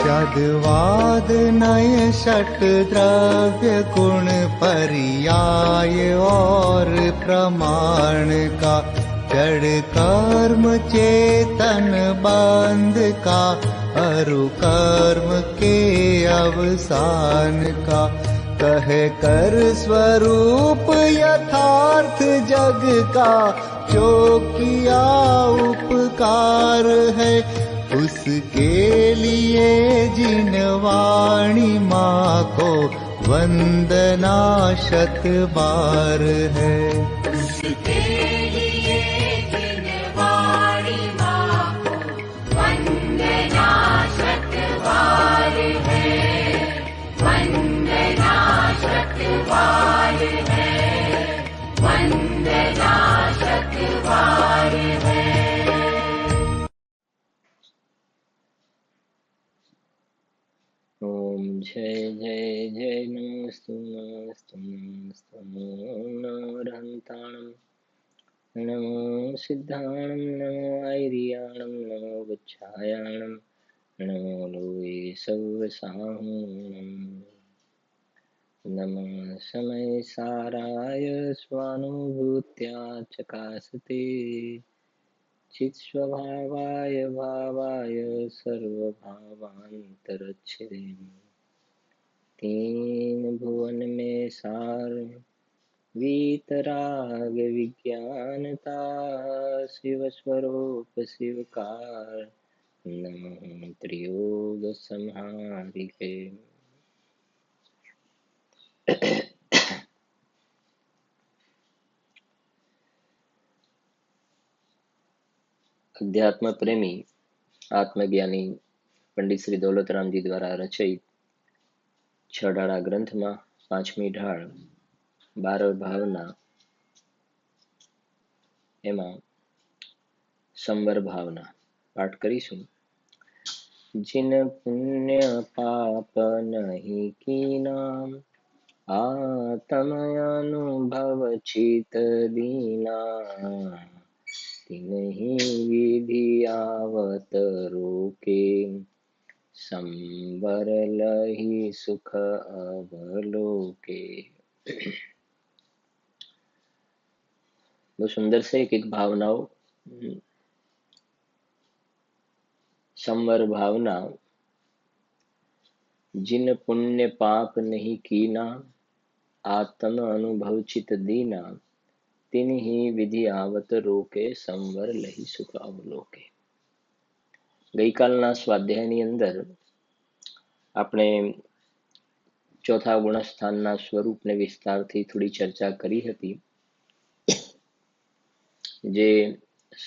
शब्दवाद नय षट द्रव्य गुण पर्याय और प्रमाण का, जड़ कर्म चेतन बंध का, अरु कर्म के अवसान का। कहे कर स्वरूप यथार्थ जग का, जो किया उपकार है, उसके लिए जिन वाणी माँ को वंदना शत बार है। उसके लिए जिन वाणी माँ को वंदना शत बार है, वंदना शत बार है, वंदना शत बार है। ओम जय जय जय नमस्तु नमस्तु नमस्तु नमो रहंताणं, नमो सिद्धाणं, नमो ऐरियाणं, नमो गच्छायाणं, नमो लोये सव्वसाहूणं, नमः समय साराय स्वानुभूत्या चकासते, चित्स्वभावाय भावाय सर्वभावान्तरच्छिदे, तीन भुवन में सार वीतराग विज्ञानता, शिव स्वरूप शिवकार, नमः त्रियोग संहारिके। अध्यात्म प्रेमी आत्मज्ञानी पंडित श्री दौलतराम जी द्वारा रचित छडाળા ગ્રંથમાં પાંચમી ઢાળ 12 ભાવના, એમાં સંવર ભાવના પાઠ કરીશું। जिन पुण्य पाप नहीं कीना, आत्म अनुभव चित दीना, तिन्हि विधि आवत रोके, संवर लहि सुख अवलोके। बहुत सुंदर से एक भावनाओं। संवर भावना, जिन पुण्य पाप नहीं कीना, आत्म अनुभव चित दीना, तिन्हि विधि आवत रोके, संवर लही सुख अवलोके। ગઈકાલના સ્વાધ્યાયની અંદર આપણે ચોથા ગુણસ્થાનના સ્વરૂપને વિસ્તારથી થોડી ચર્ચા કરી હતી। જે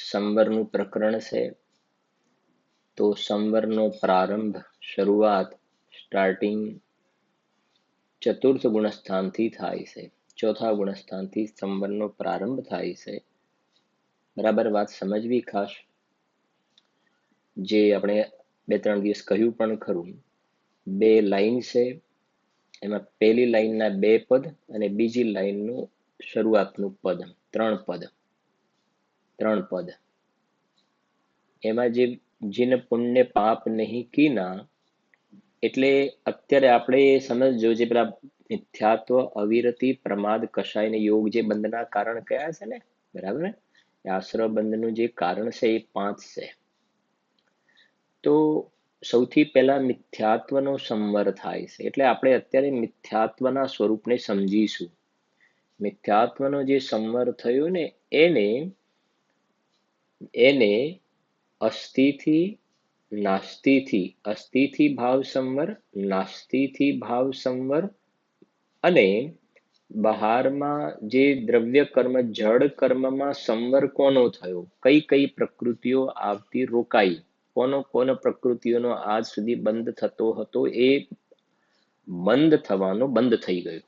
સંવરનું પ્રકરણ છે, તો સંવરનો પ્રારંભ, શરૂઆત, સ્ટાર્ટિંગ ચતુર્થ ગુણસ્થાનથી થાય છે। ચોથા ગુણસ્થાનથી સંવરનો પ્રારંભ થાય છે। બરાબર વાત સમજવી ખાસ। જે આપણે 2-3 દિવસ કહ્યું પણ ખરું। બે લાઈન છે, એમાં પહેલી લાઈનના 2 પદ અને બીજી લાઈનનું શરૂઆતનું પદ, 3 પદ। એમાં જે जिन पुण्य पाप नहीं कीना, એટલે અત્યારે આપણે સમજો જે પેલા મિથ્યાત્વ, અવિરતિ, પ્રમાદ, કષાય ને યોગ જે બંધના કારણ કયા છે ને, બરાબર ને? આશ્રય બંધનું જે કારણ છે એ 5 છે। તો સૌથી પહેલા મિથ્યાત્વનો સંવર થાય છે। એટલે આપણે અત્યારે મિથ્યાત્વના સ્વરૂપને સમજીશું। મિથ્યાત્વનો જે સંવર થયો ને એને અસ્થિથી નાસ્તિથી, અસ્થિથી ભાવ સંવર, નાસ્તિથી ભાવ સંવર, અને બહારમાં જે દ્રવ્ય કર્મ, જડ કર્મમાં સંવર કોનો થયો, કઈ કઈ પ્રકૃતિઓ આવતી રોકાઈ, કોનો પ્રકૃતિઓનો આજ સુધી બંધ થતો હતો એ બંધ થવાનો બંધ થઈ ગયો।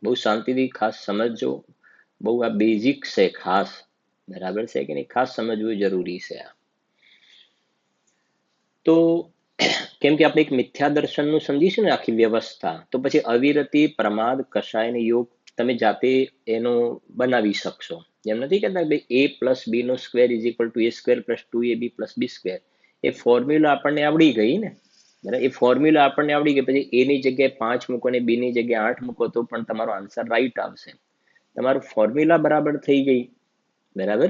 બહુ શાંતિથી ખાસ સમજો। બહુ આ બેઝિક છે ખાસ, બરાબર છે કે નહીં? ખાસ સમજવું જરૂરી છે આ। તો કેમ કે આપણે એક મિથ્યા દર્શનનું સમજીશું ને આખી વ્યવસ્થા, તો પછી અવિરતિ, પ્રમાદ, કષાય અને યોગ તમે જાતે એનો બનાવી શકશો। એમ નથી કહેતા ભાઈ a + b² = a² + 2ab + b²। A formula આપણને આવડી ગઈ ને, બરાબર. એ ફોર્મ્યુલા આપણને આવડી ગઈ, પછી એની જગ્યાએ 5 મૂકો ને બીની જગ્યાએ 8 મૂકો તો પણ તમારો આન્સર રાઈટ આવશે. તમારું ફોર્મ્યુલા બરાબર થઈ ગઈ, બરાબર.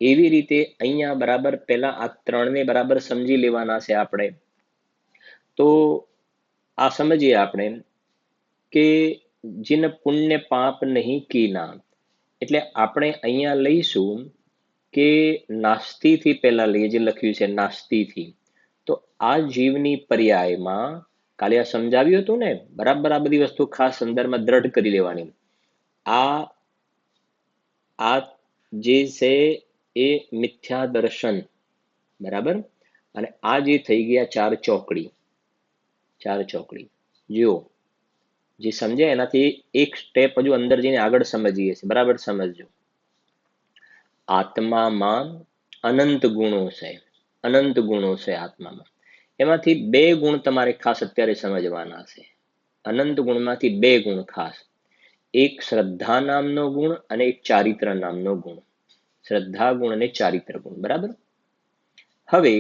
એવી રીતે અહીંયા બરાબર પહેલા આ 3ને બરાબર સમજી લેવાના છે આપણે. તો આ સમજીએ આપણે કે જીન પુણ્ય પાપ નહીં કીના, એટલે આપણે અહીંયા લઈશું કે નાસ્તીથી પહેલા લઈએ, જે લખ્યું છે નાસ્તીથી. તો આ જીવની પર્યાયમાં કાલે આ સમજાવ્યું હતું ને, બરાબર. આ બધી વસ્તુ ખાસ સંદર્ભમાં દ્રઢ કરી લેવાની. આ જે છે એ મિથ્યા દર્શન, બરાબર. અને આ જે થઈ ગયા ચાર ચોકડી જો જે સમજે એનાથી એક સ્ટેપ હજુ અંદર જઈને આગળ સમજીએ છીએ, બરાબર. સમજજો. આત્મામાં અનંત ગુણો છે આત્મામાં. એમાંથી 2 ગુણ તમારે ખાસ અત્યારે સમજવાના છે. અનંત ગુણમાંથી 2 ગુણ ખાસ, એક શ્રદ્ધા નામનો ગુણ અને એક ચારિત્ર નામનો ગુણ. શ્રદ્ધા ગુણ અને ચારિત્ર ગુણ, બરાબર. હવે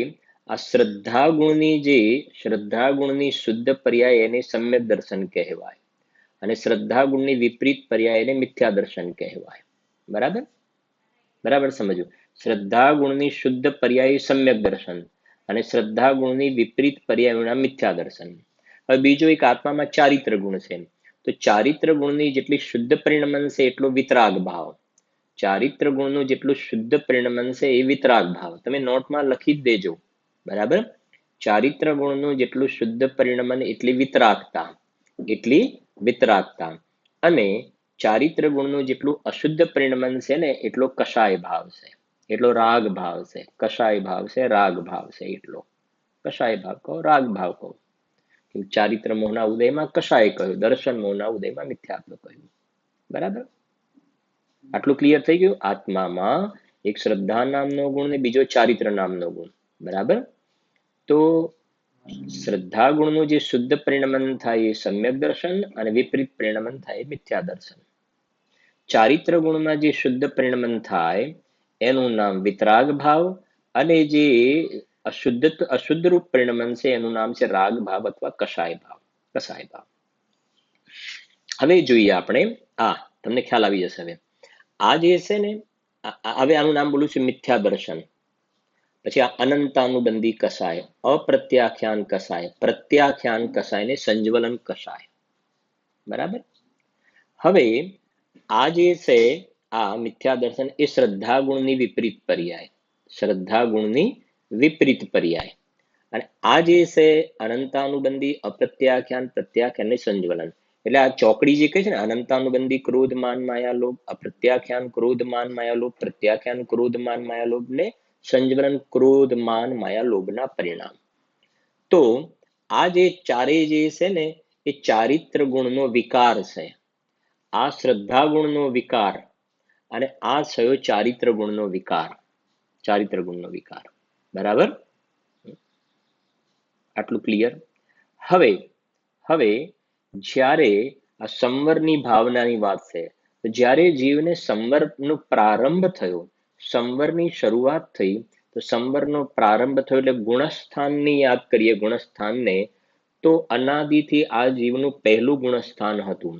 આ શ્રદ્ધા ગુણની શુદ્ધ પર્યાય એને સમ્યક દર્શન કહેવાય, અને શ્રદ્ધા ગુણની વિપરીત પર્યાય એને મિથ્યા દર્શન કહેવાય, બરાબર. સમજો. શ્રદ્ધા ગુણની શુદ્ધ પર્યાય સમ્યક દર્શન અને શ્રદ્ધા ગુણની વિપરીત પર્યાયના મિથ્યા દર્શન. હવે બીજો એક આત્મામાં ચારિત્ર ગુણ છે. તો ચારિત્ર ગુણની જેટલી શુદ્ધ પરિણમન છે એટલો વિતરાગ ભાવ. ચારિત્ર ગુણનું જેટલું શુદ્ધ પરિણમન છે એ વિતરાગ ભાવ. તમે નોટમાં લખી જ દેજો, બરાબર. ચારિત્ર ગુણનું જેટલું શુદ્ધ પરિણમન એટલી વિતરાગતા, અને ચારિત્ર ગુણનું જેટલું અશુદ્ધ પરિણમન છે ને એટલો કષાય ભાવ છે, એટલો રાગ ભાવ છે. કષાય ભાવ છે, રાગ ભાવ છે. એટલો કષાય ભાવ કહો, રાગ ભાવ કહો. ચારિત્ર મોહના ઉદયમાં કષાય કહ્યું, દર્શન મોહના ઉદયમાં મિથ્યાત્વ કહ્યું, બરાબર. આટલું ક્લિયર થઈ ગયું. આત્મામાં એક શ્રદ્ધા નામનો ગુણ ને બીજો ચારિત્ર નામનો ગુણ, બરાબર. તો શ્રદ્ધા ગુણનું જે શુદ્ધ પરિણમન થાય એ સમ્યક દર્શન અને વિપરીત પરિણમન થાય એ મિથ્યા દર્શન. ચારિત્ર ગુણમાં જે શુદ્ધ પરિણમન થાય એનું નામ વિતરાગ ભાવ, અને જે અશુદ્ધ રૂપ પરિણમન છે એનું નામ છે રાગ ભાવ અથવા કષાય ભાવ. હવે જોઈએ આપણે, તમને ખ્યાલ આવી જશે. હવે આ જે છે ને, હવે આનું નામ બોલું છું મિથ્યા દર્શન. પછી આ અનંતાનુબંધી કષાય, અપ્રત્યાખ્યાન કષાય, પ્રત્યાખ્યાન કષાય ને સંજ્વલન કષાય, બરાબર. હવે આ જે છે આ મિથ્યા દર્શન એ શ્રદ્ધા ગુણની વિપરીત પર્યાય, અને આ જે છે અનંતાનુબંધી, અપ્રત્યાખ્યાન, પ્રત્યાખ્યાન ને સંજ્વલન. એટલે આ ચોકડી જે કહે છે ને, અનંતાનુબંધી ક્રોધ માન માયા લોભ, અપ્રત્યાખ્યાન ક્રોધ માન માયા લોભ, પ્રત્યાખ્યાન ક્રોધ માન માયા લોભ ને સંજ્વલન ક્રોધ માન માયા લોભના પરિણામ. તો આ જે ચારે જે છે ને એ ચારિત્ર ગુણનો વિકાર છે. આ શ્રદ્ધા ગુણનો વિકાર અને આ થયો ચારિત્ર ગુણનો વિકાર, બરાબર. આટલું ક્લિયર. હવે જ્યારે આ સંવરની ભાવનાની વાત છે, તો જ્યારે જીવને સંવરનો પ્રારંભ થયો, સંવરની શરૂઆત થઈ, તો સંવરનો પ્રારંભ થયો એટલે ગુણસ્થાનની યાદ કરીએ. ગુણસ્થાનને તો અનાદિથી આ જીવનું પહેલું ગુણસ્થાન હતું.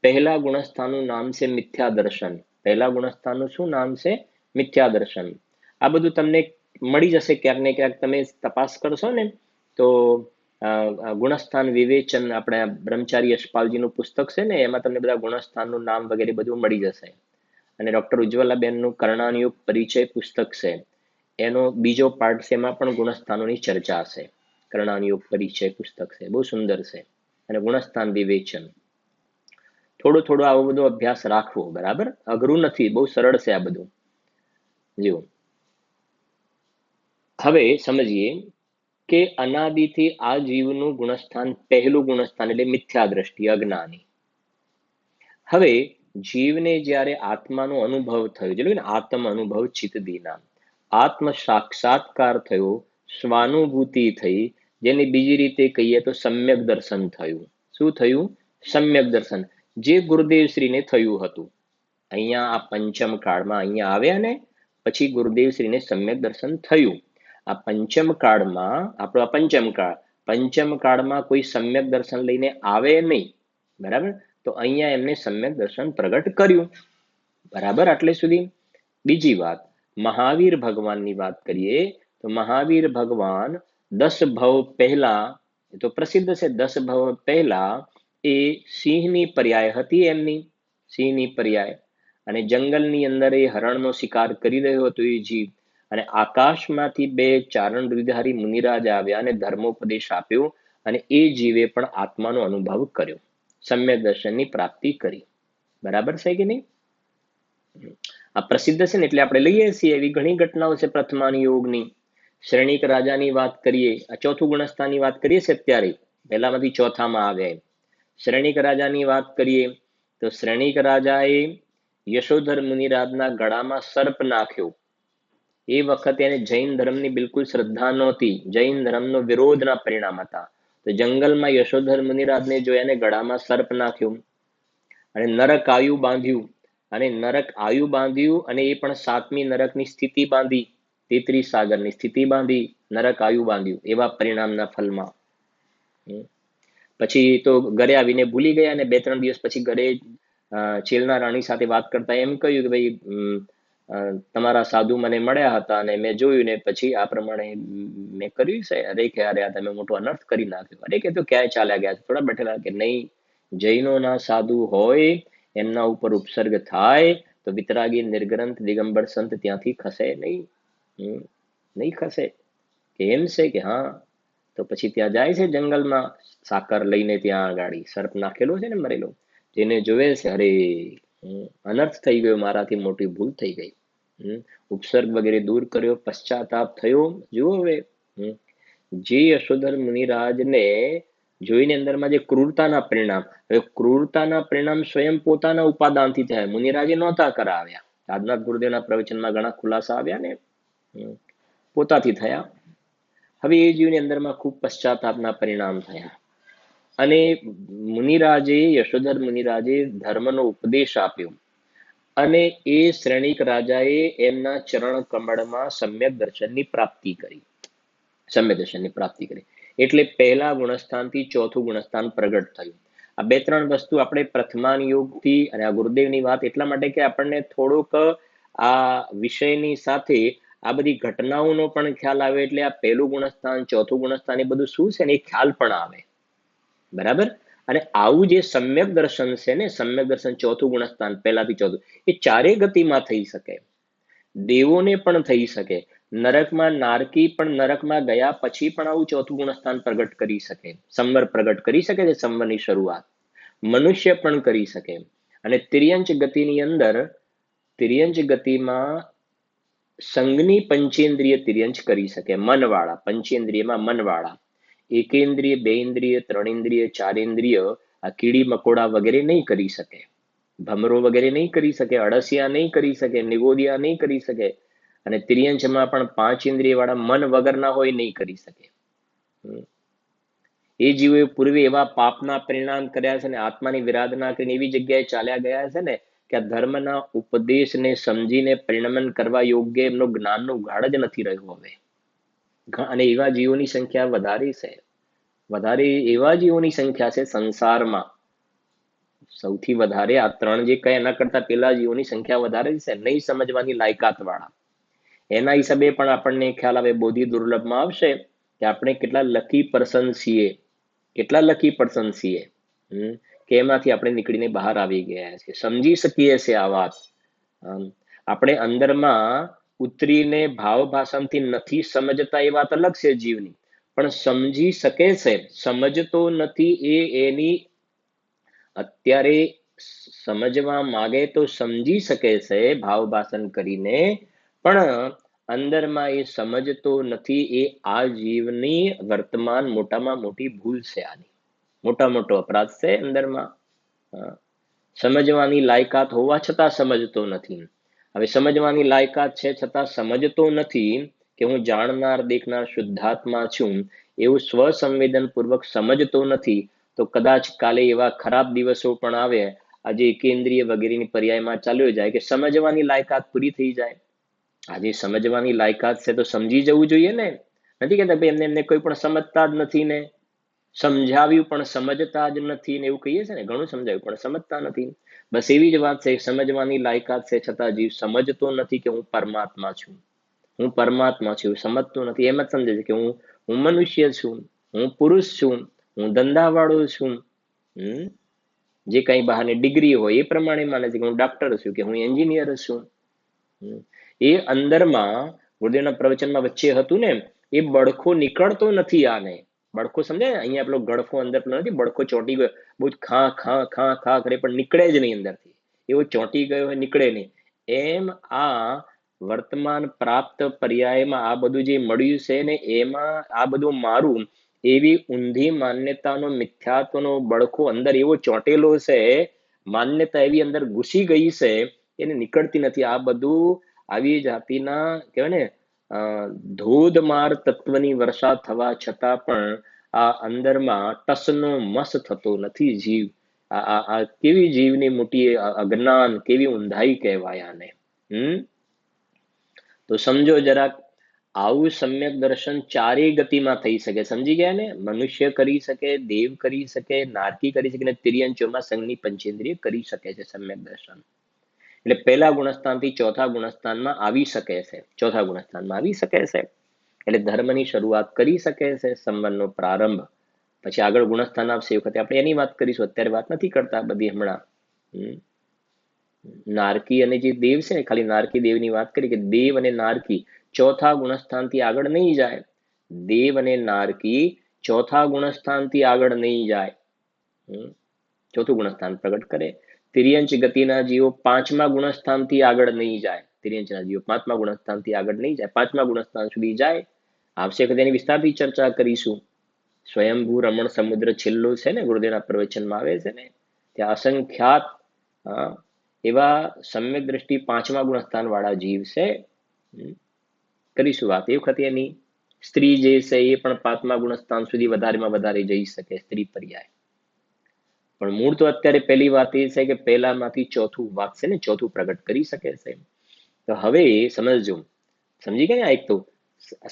પહેલા ગુણસ્થાનનું નામ છે મિથ્યા દર્શન. પહેલા ગુણસ્થાનનું શું નામ છે? મિથ્યા દર્શન. આ બધું તમને મળી જશે ક્યાંક ને ક્યાંક. તમે તપાસ કરશો ને તો ગુણસ્થાન વિવેચન, આપણે બ્રહ્મચારી યશપાલજીનું પુસ્તક છે ને, એમાં તમને બધા ગુણસ્થાનનું નામ વગેરે બધું મળી જશે. અને ડોક્ટર ઉજ્જવલાબેનનું કર્ણાનુયોગ પરિચય પુસ્તક છે, એનો બીજો પાર્ટ છે, એમાં પણ ગુણસ્થાનોની ચર્ચા છે. કર્ણાનુયોગ પરિચય પુસ્તક છે, બહુ સુંદર છે. અને ગુણસ્થાન વિવેચન, થોડો આવો બધો અભ્યાસ રાખવો, બરાબર. અઘરું નથી, બહુ સરળ છે આ બધું. જુઓ, હવે સમજીએ કે અનાદિથી આ જીવનું ગુણસ્થાન, પહેલું ગુણસ્થાન એટલે મિથ્યા દ્રષ્ટિ, અજ્ઞાની. હવે જીવને જ્યારે આત્માનો અનુભવ થયો, એટલે ને આત્મ અનુભવ ચિત્તદીના, આત્મ સાક્ષાત્કાર થયો, સ્વાનુભૂતિ થઈ, જેને બીજી રીતે કહીએ તો સમ્યક દર્શન થયું. શું થયું? સમ્યક દર્શન, જે ગુરુદેવ શ્રીને થયું હતું. અહીંયા આ પંચમ કાળમાં અહીંયા આવ્યા ને પછી ગુરુદેવ શ્રીને સમ્યક દર્શન થયું. આ પંચમ કાળમાં આપણો આ પંચમ કાળમાં કોઈ સમ્યક દર્શન લઈને આવે નહીં, બરાબર. તો અહીંયા એમને સમ્યક દર્શન પ્રગટ કર્યું, બરાબર. આટલે સુધી. બીજી વાત, મહાવીર ભગવાનની વાત કરીએ તો મહાવીર ભગવાન 10 ભવ પહેલા, એ તો પ્રસિદ્ધ છે, 10 ભવ પહેલા એ સિંહની પર્યાય હતી એમની, સિંહની પર્યાય, અને જંગલની અંદર એ હરણનો શિકાર કરી રહ્યો હતો એ જીવ, અને આકાશમાંથી 2 ચારણ ગિરધારી મુનિરાજ આવ્યા અને ધર્મોપદેશ આપ્યો, અને એ જીવે પણ આત્માનો અનુભવ કર્યો, સમ્યક દર્શનની પ્રાપ્તિ કરી, બરાબર છે કે નહીં? આ પ્રસિદ્ધ છે ને એટલે આપણે લઈએ છીએ. એવી ઘણી ઘટનાઓ છે પ્રથમાન યોગની. શ્રેણિક રાજાની વાત કરીએ, આ ચોથું ગુણસ્થાનની વાત કરીએ છે અત્યારે, પહેલામાંથી ચોથામાં આવ્યા. શ્રેણિક રાજાની વાત કરીએ તો શ્રેણિક રાજાએ યશોધર મુનિરાજના ગળામાં સર્પ નાખ્યો. એ વખતે એને જૈન ધર્મની બિલકુલ શ્રદ્ધા નહોતી, જૈન ધર્મનો વિરોધના પરિણામ હતા. તો જંગલમાં યશોધર મુનિરાજને જોયા ને ગળામાં સર્પ નાખ્યો, અને નરક આયુ બાંધ્યું, અને એ પણ 7મી નરકની સ્થિતિ બાંધી, 33 સાગરની સ્થિતિ બાંધી, નરક આયુ બાંધ્યું, એવા પરિણામના ફલમાં. પછી તો ઘરે આવીને ભૂલી ગયા, અને 2-3 દિવસ પછી ઘરે ચેલના રાણી સાથે વાત કરતા એમ કહ્યું કે ભાઈ તમારા સાધુ મને મળ્યા હતા અને મેં જોયું ને પછી આ પ્રમાણે મેં કર્યું છે. અરે કે અરે આ તમે મોટો અનર્થ કરી નાખ્યો. અરે કે તો ક્યાંય ચાલ્યા ગયા, થોડા બેઠેલા? કે નહીં, જૈનોના સાધુ હોય એમના ઉપર ઉપસર્ગ થાય તો વિતરાગી નિર્ગ્રંથ દિગંબર સંત ત્યાંથી ખસે નહીં, નહીં ખસે. કે એમ છે કે હા. તો પછી ત્યાં જાય છે જંગલમાં સાકર લઈને, ત્યાં ગાડી સર્પ નાખેલો છે ને મરેલો, જેને જોવે છે અરે અનર્થ થઈ ગયો, મારાથી મોટી ભૂલ થઈ ગઈ, ઉપસર્ગ વગેરે દૂર કર્યો, પશ્ચાતાપ થયો. જુઓ હવે, જે યશોધર મુનિરાજને જોઈને અંદરમાં જે ક્રૂરતાના પરિણામ, હવે ક્રૂરતાના પરિણામ સ્વયં પોતાના ઉપાદાનથી થયા, મુનિરાજે નહોતા કરાવ્યા. રાજનાથ ગુરુદેવના પ્રવચનમાં ઘણા ખુલાસા આવ્યા ને, પોતાથી થયા. હવે એ જીવની અંદરમાં ખૂબ પશ્ચાતાપના પરિણામ થયા, અને મુનિરાજે, યશોધર મુનિરાજે ધર્મનો ઉપદેશ આપ્યો, અને એ શ્રેણિક રાજાએ એમના ચરણ કમળમાં સમ્યક દર્શનની પ્રાપ્તિ કરી, સમ્યક દર્શનની પ્રાપ્તિ કરી. એટલે પહેલા ગુણસ્થાનથી ચોથું ગુણસ્થાન પ્રગટ થયું. આ 2-3 વસ્તુ આપણે પ્રથમાન યોગથી અને આ ગુરુદેવની વાત એટલા માટે કે આપણને થોડોક આ વિષયની સાથે આ બધી ઘટનાઓનો પણ ખ્યાલ આવે, એટલે આ પહેલું ગુણસ્થાન, ચોથું ગુણસ્થાન એ બધું શું છે ને એ ખ્યાલ પણ આવે, બરાબર. અને આવું જે સમ્યક દર્શન છે ને, સમ્યક દર્શન ચોથું ગુણસ્થાન પહેલાથી ચોથું, એ ચારે ગતિમાં થઈ શકે, દેવોને પણ થઈ શકે, નરકમાં નારકી પણ નરકમાં ગયા પછી પણ આવું ચોથું ગુણસ્થાન પ્રગટ કરી શકે, સંવર પ્રગટ કરી શકે છે, સંવરની શરૂઆત મનુષ્ય પણ કરી શકે. અને તિર્યંચ ગતિની અંદર, તિર્યંચ ગતિમાં સંગની પંચેન્દ્રિય તિર્યંચ કરી શકે, મનવાળા, પંચેન્દ્રિયમાં મનવાળા. એકેન્દ્રિય, 2 ઇન્દ્રિય, 3 ઇન્દ્રિય, 4 ઇન્દ્રિય આ કીડી મકોડા વગેરે નહીં કરી શકે, ભમરો વગેરે નહીં કરી શકે, અળસિયા નહીં કરી શકે, નિગોદિયા નહીં કરી શકે, અને તિર્યંચમાં પણ 5 ઇન્દ્રિય વાળા મન વગરના હોય નહીં કરી શકે. એ જીવોએ પૂર્વે એવા પાપના પરિણામ કર્યા છે ને, આત્માની વિરાધના કરીને એવી જગ્યાએ ચાલ્યા ગયા છે ને કે આ ધર્મના ઉપદેશને સમજીને પરિણમન કરવા યોગ્ય એમનો જ્ઞાનનો ઉઘાડ જ નથી રહ્યો હવે. અને એવા જીવોની સંખ્યા વધારે છે, વધારે એવા જીવોની સંખ્યા છે સંસારમાં, સૌથી વધારે આ 3 જે કઈ એના કરતા પેલા જીવોની સંખ્યા વધારે છે, નહીં સમજવાની લાયકાત વાળા. એના હિસાબે પણ આપણને ખ્યાલ આવે, બોધિ દુર્લભમાં આવશે કે આપણે કેટલા લકી પર્સન છીએ, કેટલા લકી પર્સન છીએ, કે એમાંથી આપણે નીકળીને બહાર આવી ગયા છે, સમજી શકીએ છે આ વાત. આપણે અંદરમાં ઉતરીને ભાવ ભાષણથી નથી સમજતા એ વાત અલગ છે જીવની, પણ સમજી શકે છે, સમજતો નથી એ એની અત્યારે સમજવા માગે તો સમજી શકે છે ભાવ ભાષણ કરીને, પણ અંદરમાં એ સમજતો નથી. એ આ જીવની વર્તમાન મોટામાં મોટી ભૂલ છે, આની મોટા મોટો અપરાધ છે અંદરમાં. સમજવાની લાયકાત હોવા છતાં સમજતો નથી. હવે સમજવાની લાયકાત છે છતાં સમજતો નથી કે હું જાણનાર દેખનાર શુદ્ધાત્મા છું, એવું સ્વસંવેદન પૂર્વક સમજતો નથી, તો કદાચ કાલે એવા ખરાબ દિવસો પણ આવે, આજે એકેન્દ્રિય વગેરેની પર્યાયમાં ચાલ્યો જાય કે સમજવાની લાયકાત પૂરી થઈ જાય. આજે સમજવાની લાયકાત છે તો સમજી જવું જોઈએ ને. નથી કહેતા ભાઈ એમને એમને કોઈ પણ સમજતા જ નથી ને, સમજાવ્યું પણ સમજતા જ નથી ને, એવું કહીએ છે ને, ઘણું સમજાવ્યું પણ સમજતા નથી. બસ એવી જ વાત છે, સમજવાની લાયકાત છે છતાં જીવ સમજતો નથી કે હું પરમાત્મા છું, હું પરમાત્મા છું, સમજતો નથી. એમ જ સમજે છે કે હું મનુષ્ય છું, હું પુરુષ છું, હું ધંધાવાળો છું. જે કઈ બહારની ડિગ્રી હોય એ પ્રમાણે માને છે કે હું ડોક્ટર છું, કે હું એન્જિનિયર છું. એ અંદરમાં ગુરુદેવના પ્રવચનમાં વચ્ચે હતું ને, એ બળખો નીકળતો નથી. આને બળખો સમજાય ને, અહીંયા પેલો ગળફો અંદર પેલો નથી, બળખો ચોંટી ગયો, બહુ ખા ખા ખા ખા કરે પણ નીકળે જ નહીં અંદરથી, એવો ચોંટી ગયો હોય, નીકળે નહીં. એમ આ વર્તમાન પ્રાપ્ત પર્યાયમાં આ બધું જે મળ્યું છે ને, એમાં આ બધું મારું, એવી ઊંધી માન્યતાનો, મિથ્યાત્વનો બળખો અંદર એવો ચોંટેલો છે, માન્યતા એવી અંદર ઘૂસી ગઈ છે, એને નીકળતી નથી. આ બધું આવી જાતિના કહેવાય ને ધોધમાર તત્વની વર્ષા થવા છતાં પણ આ અંદરમાં ટસનો મસ થતો નથી જીવ. આ કેવી જીવની મોટી અજ્ઞાન, કેવી ઊંધાઈ કહેવાય આને. તો સમજો જરાક, આવું સમ્યક દર્શન ચારેય ગતિમાં થઈ શકે. સમજી ગયા ને? મનુષ્ય કરી શકે, દેવ કરી શકે, નારકી કરી શકે, ને તિર્યંચોમાં સંઘની પંચેન્દ્રિય કરી શકે છે સમ્યક દર્શન. એટલે પહેલા ગુણસ્થાનથી ચોથા ગુણસ્થાનમાં આવી શકે છે, ચોથા ગુણસ્થાનમાં આવી શકે છે. એટલે ધર્મની શરૂઆત કરી શકે છે, સંબંધનો પ્રારંભ. પછી આગળ ગુણસ્થાન આવશે એ વખતે આપણે એની વાત કરીશું, અત્યારે વાત નથી કરતા બધી હમણાં. નારકી અને જે દેવ છે ને, ખાલી નારકી દેવની વાત કરી કે દેવ અને નારકી ચોથા ગુણસ્થાનથી આગળ નહીં જાય. દેવ અને નારકી ચોથા ગુણસ્થાનથી આગળ નહીં જાય. ચોથું ગુણસ્થાન પ્રગટ કરે. તિર્યંચ ગતિના જીવો પાંચમા ગુણસ્થાનથી આગળ નહીં જાય. તિર્યંચના જીવો પાંચમા ગુણસ્થાનથી આગળ નહીં જાય, પાંચમા ગુણસ્થાન સુધી જાય. આવશે વખતે એની વિસ્તારથી ચર્ચા કરીશું. સ્વયંભૂ રમણ સમુદ્ર છેલ્લો છે ને, ગુરુદેવના પ્રવચનમાં આવે છે ને, ત્યાં અસંખ્યાત એવા સમ્યક દ્રષ્ટિ પાંચમા ગુણસ્થાન વાળા જીવ છે. કરીશું વાત એ વખતે એની. સ્ત્રી જે છે એ પણ પાંચમા ગુણસ્થાન સુધી વધારેમાં વધારે જઈ શકે, સ્ત્રી પર્યાય. પણ મૂળ તો અત્યારે પહેલી વાત એ છે કે પહેલામાંથી ચોથું વાત છે ને, ચોથું પ્રગટ કરી શકે છે. તો હવે સમજજો, સમજી ગયા ને? એક તો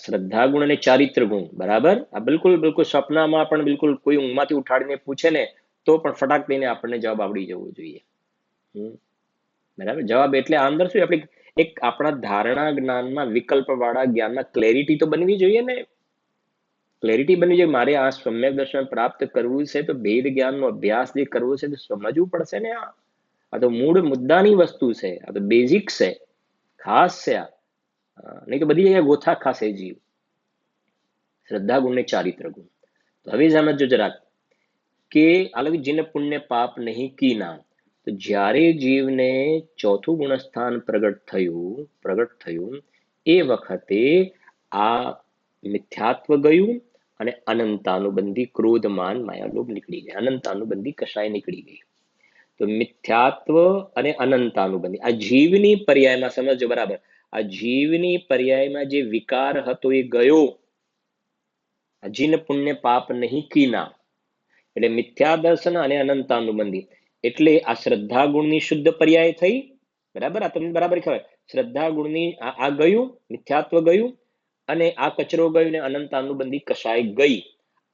શ્રદ્ધા ગુણ અને ચારિત્ર ગુણ, બરાબર. આ બિલકુલ બિલકુલ સ્વપ્નમાં પણ બિલકુલ કોઈ ઊંઘમાંથી ઉઠાડીને પૂછે ને તો પણ ફટાક દઈને આપણને જવાબ આવડી જવો જોઈએ. બરાબર. જવાબ એટલે અંદર શું, આપણે એક આપણા ધારણા જ્ઞાનમાં, વિકલ્પ વાળા જ્ઞાનમાં ક્લેરિટી તો બનવી જોઈએ ને. ક્લેરિટી બનવી જોઈએ. મારે આ સમ્યક દર્શન પ્રાપ્ત કરવું છે તો ભેદ જ્ઞાનનો અભ્યાસ જે કરવો છે તો સમજવું પડશે ને. આ તો મૂળ મુદ્દાની વસ્તુ છે, આ તો બેઝિક છે, ખાસ છે. આ નહીં તો બધી જગ્યાએ ગોથા ખાશે જીવ. શ્રદ્ધા ગુણ ને ચારિત્ર ગુણ. તો હવે સમજો જરાક કે અલગ જીન પુણ્ય પાપ નહીં કીના. તો જ્યારે જીવને ચોથું ગુણસ્થાન પ્રગટ થયું એ વખતે આ મિથ્યાત્વ ગયું અને અનંતાનુબંધી ક્રોધ માન માયા લોભ નીકળી ગયા. અનંતાનુબંધી કશાય નીકળી ગઈ. તો મિથ્યાત્વ અને અનંતાનુબંધી આ જીવની પર્યાયમાં સમજો બરાબર. આ જીવની પર્યાયમાં જે વિકાર હતો એ ગયો. જીન પુણ્ય પાપ નહીં કીના એટલે મિથ્યા દર્શન અને અનંતાનુબંધી. એટલે આ શ્રદ્ધા ગુણની શુદ્ધ પર્યાય થઈ, બરાબર. આ તમને બરાબર ખબર. શ્રદ્ધા ગુણની આ ગયું, મિથ્યાત્વ ગયું, અને આ કચરો ગયું, ને અનંતાનુબંધી કશાય ગઈ.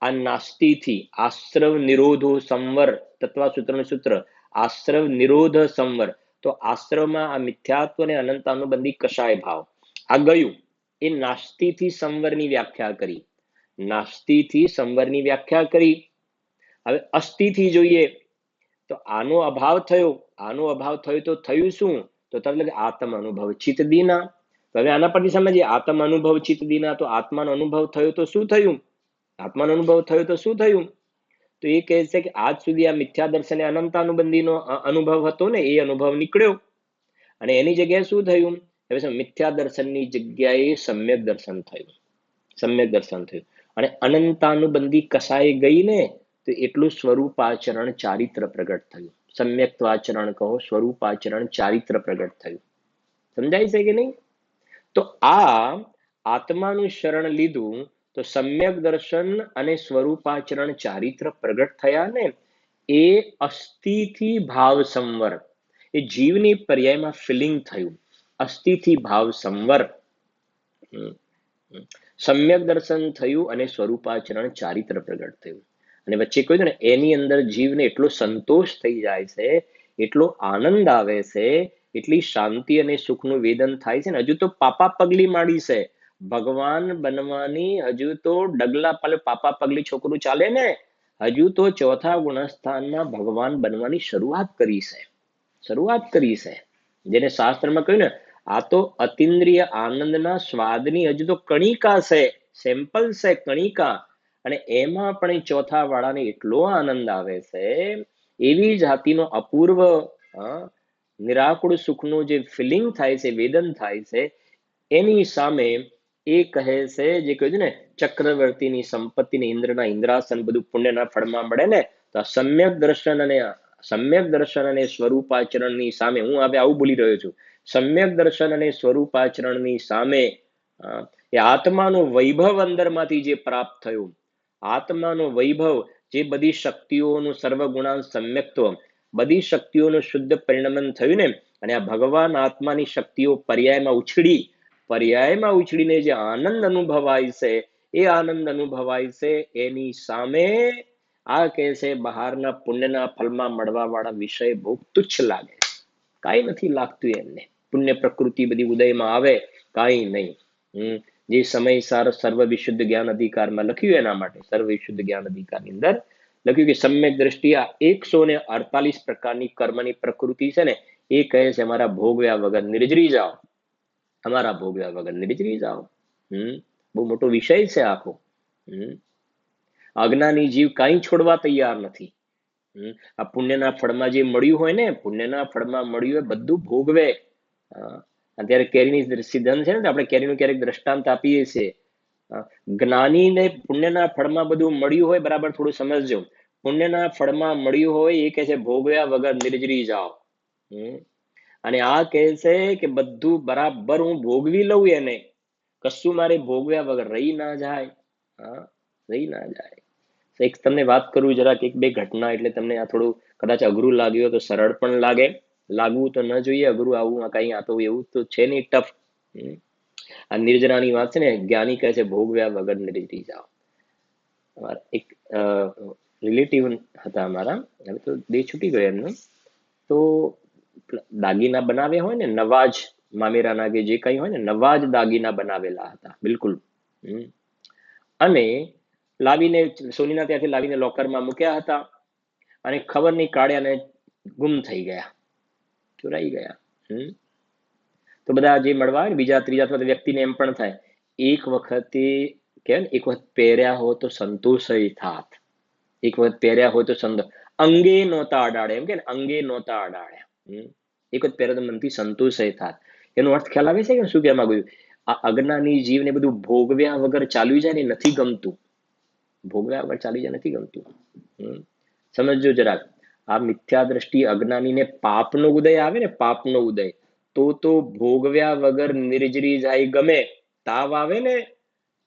આ નાસ્તિથી આશ્રવ નિરોધો સંવર, તત્વસૂત્રનું સૂત્ર, આશ્રવ નિરોધ સંવર. તો આશ્રવમાં આ મિથ્યાત્વ અને અનંતાનુબંધી કશાય ભાવ આ ગયું. એ નાસ્તિથી સંવરની વ્યાખ્યા કરી. નાસ્તિથી સંવરની વ્યાખ્યા કરી. હવે અસ્થિથી જોઈએ તો આનો અભાવ થયો. આનો અભાવ થયો તો થયું શું? તો તરત આત્મ અનુભવ ચિત્ત દીના. તો હવે આના પરથી સમજીએ. આત્મ અનુભવ ચિત્ત દીના, તો આત્માનો અનુભવ થયો તો શું થયું? આત્માનો અનુભવ થયો તો શું થયું? તો એ કહે છે કે આજ સુધી આ મિથ્યા દર્શન અનંતાનુબંધીનો અનુભવ હતો ને, એ અનુભવ નીકળ્યો. અને એની જગ્યાએ શું થયું? હવે મિથ્યા દર્શનની જગ્યાએ સમ્યક દર્શન થયું. સમ્યક દર્શન થયું અને અનંતાનુબંધી કસાય ગઈ ને, તો એટલું સ્વરૂપાચરણ ચારિત્ર પ્રગટ થયું. સમ્યક્ત્વાચરણ કહો, સ્વરૂપાચરણ ચારિત્ર પ્રગટ થયું. સમજાય છે કે નહીં? તો આ આત્માનું શરણ લીધું તો સમ્યક દર્શન અને સ્વરૂપાચરણ ચારિત્ર પ્રગટ થયા ને, એ અસ્થિથી ભાવ સંવર, એ જીવની પર્યાયમાં ફિલિંગ થયું. અસ્થિથી ભાવ સંવર. સમ્યક દર્શન થયું અને સ્વરૂપાચરણ ચારિત્ર પ્રગટ થયું. અને વચ્ચે કહ્યું ને એની અંદર જીવને એટલો સંતોષ થઈ જાય છે, એટલો આનંદ આવે છે, એટલી શાંતિ અને સુખનું વેદન થાય છે ને. હજુ તો પાપા પગલી માંડી છે ભગવાન બનવાની, હજુ તો ડગલા પાપા પગલી છોકરું ચાલે ને, હજુ તો ચોથા ગુણસ્થાનમાં ભગવાન બનવાની શરૂઆત કરી છે, શરૂઆત કરી છે. જેને શાસ્ત્રમાં કહ્યું ને આ તો અતિન્દ્રિય આનંદના સ્વાદની હજુ તો કણિકા છે, સેમ્પલ છે કણિકા. અને એમાં પણ ચોથા વાળાને એટલો આનંદ આવે છે, એવી જાતિનો અપૂર્વ નિરાકુળ સુખનું જે ફિલિંગ થાય છે, વેદન થાય છે, એની સામે એ કહે છે જે કહ્યું ને ચક્રવર્તીની સંપત્તિને ઇન્દ્રના ઇન્દ્રાસન બધું પુણ્યના ફળમાં મળે ને, તો આ સમ્યક દર્શન અને સ્વરૂપાચરણની સામે હું હવે આવું બોલી રહ્યો છું. સમ્યક દર્શન અને સ્વરૂપાચરણની સામે એ આત્માનું વૈભવ અંદરમાંથી જે પ્રાપ્ત થયું, આત્માનો વૈભવ, જે બધી શક્તિઓનું સર્વગુણાન સમ્યક્ત્વ, બધી શક્તિઓનું શુદ્ધ પરિણમન થયું ને, અને આ ભગવાન આત્માની શક્તિઓ પર્યાયમાં ઉછળીને જે આનંદ અનુભવાય છે, એ આનંદ અનુભવાય છે. એની સામે આ કહે છે બહારના પુણ્યના ફળમાં મળવા વાળા વિષય બહુ તુચ્છ લાગે, કાંઈ નથી લાગતું એમને. પુણ્ય પ્રકૃતિ બધી ઉદયમાં આવે, કાંઈ નહીં. જે સમય સર્વ વિશુદ્ધ જ્ઞાન અધિકારમાં લખ્યું, એના માટે સર્વ વિશુદ્ધ જ્ઞાન અધિકારની અંદર લખ્યું કે સમ્યક દ્રષ્ટિ આ 148 પ્રકારની કર્મની પ્રકૃતિ છે ને, એ કહે છે અમારા ભોગવ્યા વગર નિર્જરી જાઓ, અમારા ભોગવ્યા વગર નિર્જરી જાઓ. બહુ મોટો વિષય છે આખો. અજ્ઞાની જીવ કાંઈ છોડવા તૈયાર નથી. આ પુણ્યના ફળમાં જે મળ્યું હોય ને, પુણ્યના ફળમાં મળ્યું હોય બધું ભોગવે. અત્યારે કેરીની સિદ્ધાંત છે ને, આપણે કેરીનું ક્યારેક દ્રષ્ટાંત આપીએ છીએ. જ્ઞાનીને પુણ્યના ફળમાં બધું મળ્યું હોય, બરાબર થોડું સમજજો. પુણ્યના ફળમાં મળ્યું હોય એ કહે છે ભોગવ્યા વગર નિર્જરી જાઓ. અને આ કહે છે કે બધું બરાબર હું ભોગવી લઉં, એને કશું મારે ભોગવ્યા વગર રહી ના જાય. રહી ના જાય. એક તમને વાત કરું જરાક, એક બે ઘટના, એટલે તમને આ થોડું કદાચ અઘરું લાગ્યું તો સરળ પણ લાગે. લાગવું તો ન જોઈએ અઘરું, આવું કઈ આ તો એવું તો છે નહીં, ટફ. આ નિર્જરાની વાત છે ને, જ્ઞાની કહે છે ભોગવ્યા વગર નિર્જરી જાઓ. એક રિલેટિવ હતા અમારા, હવે તો દેહ છૂટી ગયો એમનો. તો દાગીના બનાવ્યા હોય ને, નવાજ મામેરાના કે જે કઈ હોય ને, નવાજ દાગીના બનાવેલા હતા બિલકુલ. અને લાવીને સોનીના ત્યાંથી લાવીને લોકરમાં મૂક્યા હતા, અને ખબર નહીં કાઢ્યા અને ગુમ થઈ ગયા, ચોરાઈ ગયા. તો બધા જે મળવા આવે ને બીજા ત્રીજા વ્યક્તિને એમ પણ થાય, એક વખતે કે એક વખત પહેર્યા હોય તો સંતોષ થાત, એક વખત પહેર્યા હોય તો સંતોષ, અંગે નહોતા અડાડે, એમ કે અંગે નહોતા અડાડ્યા. એક વખત પહેર્યા તો મનથી સંતોષ થાત. એનો અર્થ ખ્યાલ આવે છે કે શું કહેવા માંગ્યું? આ અજ્ઞાની જીવને બધું ભોગવ્યા વગર ચાલ્યું જાય ને નથી ગમતું, ભોગવ્યા વગર ચાલી જાય નથી ગમતું. સમજજો જરાક. આ મિથ્યા દ્રષ્ટિ અજ્ઞાનીને પાપનો ઉદય આવે ને, પાપનો ઉદય, તો ભોગવ્યા વગર નિર્જરી જાય ગમે. તાવ આવે ને,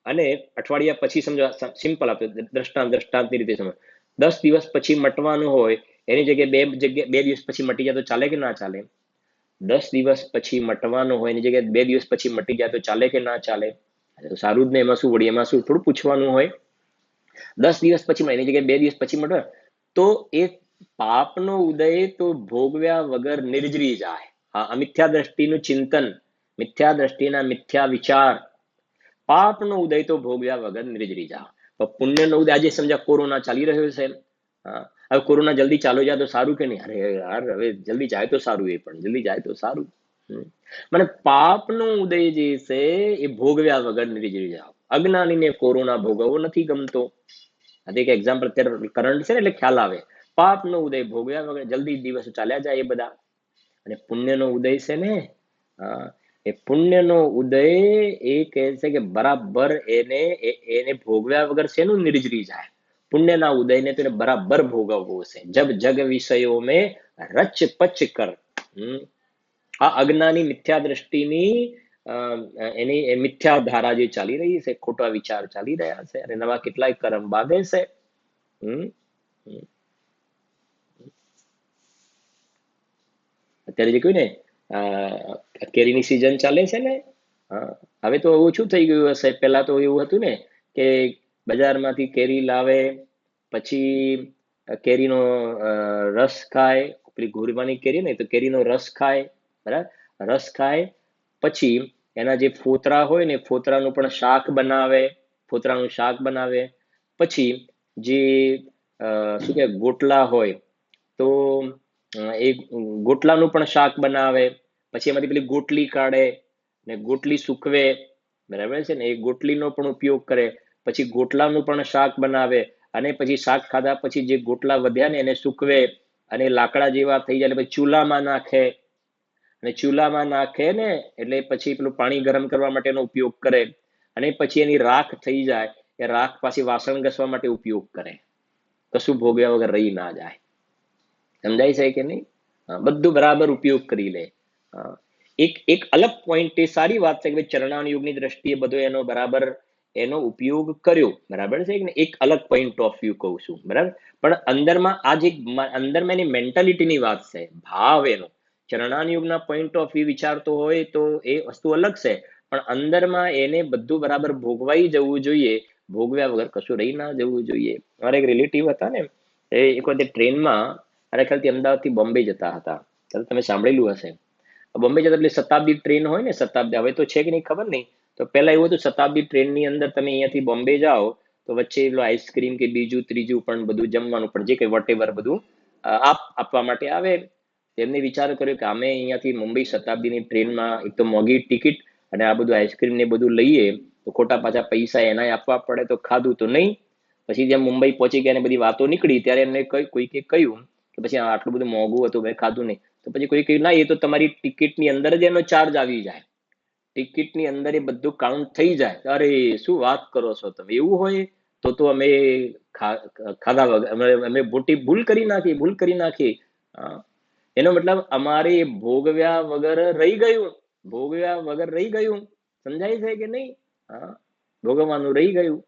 અને અઠવાડિયા પછી સમજો, સિમ્પલ આપે દ્રષ્ટાંતની રીતે સમજો, 10 દિવસ પછી મટવાનું હોય એની જગ્યાએ 2 દિવસ પછી મટી જાય તો ચાલે કે ના ચાલે? 10 દિવસ પછી મટવાનું હોય એની જગ્યાએ 2 દિવસ પછી મટી જાય તો ચાલે કે ના ચાલે? સારું જ ને, એમાં શું વળી, એમાં શું થોડું પૂછવાનું હોય. 10 દિવસ પછી એની જગ્યાએ 2 દિવસ પછી મટે તો એ પાપનો ઉદય તો ભોગવ્યા વગર નિર્જરી જાય. આ મિથ્યા દ્રષ્ટિનું ચિંતન, મિથ્યા દ્રષ્ટિના મિથ્યા વિચાર, પાપનો ઉદય તો ભોગવ્યા વગર નિર્જરી જાઓ. પણ પુણ્યનો ઉદય, આજે સમજા કોરોના ચાલી રહ્યો છે, હવે કોરોના જલ્દી ચાલુ જાય તો સારું કે નહીં? અરે યાર, હવે જલ્દી જાય તો સારું, એ પણ જલ્દી જાય તો સારું. મને પાપનો ઉદય જે છે એ ભોગવ્યા વગર નિર્જરી જાઓ. અજ્ઞાનીને કોરોના ભોગવવો નથી ગમતો. આ એક એક્ઝામ્પલ અત્યારે કરંટ છે ને, એટલે ખ્યાલ આવે. પાપનો ઉદય ભોગવ્યા વગર જલ્દી દિવસો ચાલ્યા જાય એ બધા. અને પુણ્યનો ઉદય છે ને, એ પુણ્યનો ઉદય એ કહે છે કે બરાબર એને ભોગવ્યા વગર શેનું નિર્જરી જાય? પુણ્યના ઉદયને તો બરાબર ભોગવવો છે. જબ જગ વિષયો મેં રચ પચ કર. આ અજ્ઞાની મિથ્યા દ્રષ્ટિની એની મિથ્યા ધારા જે ચાલી રહી છે, ખોટા વિચાર ચાલી રહ્યા છે, અને નવા કેટલાય કર્મ બાંધે છે. અત્યારે જે કહ્યું ને કેરીની સિઝન ચાલે છે ને. હા, હવે તો ઓછું થઈ ગયું હશે. પહેલા તો એવું હતું ને કે બજારમાંથી કેરી લાવે, પછી કેરીનો રસ ખાય. પેલી ઘૂરવાની કેરી ને તો કેરીનો રસ ખાય, બરાબર. રસ ખાય પછી એના જે ફોતરા હોય ને ફોતરાનું પણ શાક બનાવે, ફોતરાનું શાક બનાવે. પછી જે શું કે ગોટલા હોય તો એ ગોટલાનું પણ શાક બનાવે. પછી એમાંથી પેલી ગોટલી કાઢે ને ગોટલી સૂકવે, બરાબર છે ને, એ ગોટલીનો પણ ઉપયોગ કરે. પછી ગોટલાનું પણ શાક બનાવે અને પછી શાક ખાધા પછી જે ગોટલા વધ્યા ને એને સૂકવે અને લાકડા જેવા થઈ જાય એટલે પછી ચૂલામાં નાખે. અને ચૂલામાં નાખે ને એટલે પછી પેલું પાણી ગરમ કરવા માટેનો ઉપયોગ કરે. અને પછી એની રાખ થઈ જાય એ રાખ પાછી વાસણ ઘસવા માટે ઉપયોગ કરે. કશું ભોગ્યા વગર રહી ના જાય. સમજાય છે કે નહીં? બધું બરાબર ઉપયોગ કરી લે. એક એક અલગ પોઈન્ટ, એ સારી વાત છે કે ચરણાણ યુગની દ્રષ્ટિએ બધો એનો બરાબર એનો ઉપયોગ કર્યો, બરાબર છે કે એક અલગ પોઈન્ટ ઓફ વ્યૂ કહું છું, બરાબર. પણ અંદરમાં આ જે અંદરમાં એની મેન્ટાલિટીની વાત છે, ભાવ એનો ચરણાણ યુગના પોઈન્ટ ઓફ વ્યૂ વિચારતો હોય તો એ વસ્તુ અલગ છે. પણ અંદરમાં એને બધું બરાબર ભોગવાઈ જવું જોઈએ. ભોગવ્યા વગર કશું રહી ના જવું જોઈએ. મારા એક રિલેટિવ હતા ને, એ એક વખતે ટ્રેનમાં મારા ખ્યાલથી અમદાવાદથી બોમ્બે જતા હતા. તમે સાંભળેલું હશે. બોમ્બે જતા પેલી શતાબ્દી ટ્રેન હોય ને, શતાબ્દી, હવે તો છે કે નહીં ખબર નહીં. તો પહેલા એવું હતું, શતાબ્દી ટ્રેનની અંદર તમે અહીંયાથી બોમ્બે જાઓ તો વચ્ચે પેલો આઈસ્ક્રીમ કે બીજું ત્રીજું પણ બધું જમવાનું પણ જે કંઈ વટેવર બધું આપવા માટે આવે. તેમને વિચાર કર્યો કે અમે અહીંયાથી મુંબઈ શતાબ્દીની ટ્રેનમાં એક તો મોંઘી ટિકિટ અને આ બધું આઈસ્ક્રીમ ને બધું લઈએ તો ખોટા પાછા પૈસા એના આપવા પડે, તો ખાધું તો નહીં. પછી જેમ મુંબઈ પહોંચી ગયા ને બધી વાતો નીકળી ત્યારે એમને કોઈકે કહ્યું કે પછી આટલું બધું મોંઘું હતું, મેં ખાધું નહીં. તો પછી કોઈ કહ્યું ના, એ તો તમારી ટિકિટની અંદર જ એનો ચાર્જ આવી જાય, ટિકિટની અંદર એ બધું કાઉન્ટ થઈ જાય. અરે શું વાત કરો છો તમે, એવું હોય તો અમે ખાધા વગર અમે ભૂલ કરી નાખી, ભૂલ કરી નાખી. એનો મતલબ અમારે ભોગવ્યા વગર રહી ગયું, ભોગવ્યા વગર રહી ગયું. સમજાય છે કે નહીં? હા, ભોગવવાનું રહી ગયું.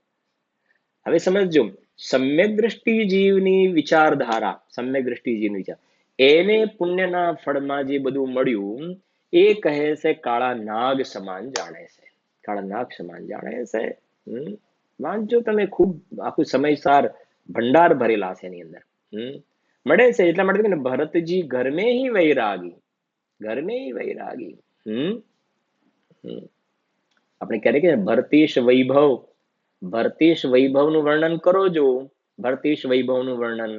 હવે સમજો, સમ્યક દ્રષ્ટિ જીવની વિચારધારા, સમ્યક દ્રષ્ટિ જીવની વિચાર, એને પુણ્યના ફળમાં જે બધું મળ્યું એ કહે છે કાળા નાગ સમાન જાણે છે. કાળા નાગ સમાન જાણે છે. વાંચજો તમે, ખૂબ આખું સમયસાર ભંડાર ભરેલા છે એની અંદર. મળે છે એટલા માટે ને ભરતજી ઘર મેં હી વૈરાગી, ઘર મેં હી વૈરાગી. આપણે ક્યારેક ભરતીશ વૈભવ, ભરતીશ વૈભવનું વર્ણન કરો જો, ભરતીશ વૈભવનું વર્ણન,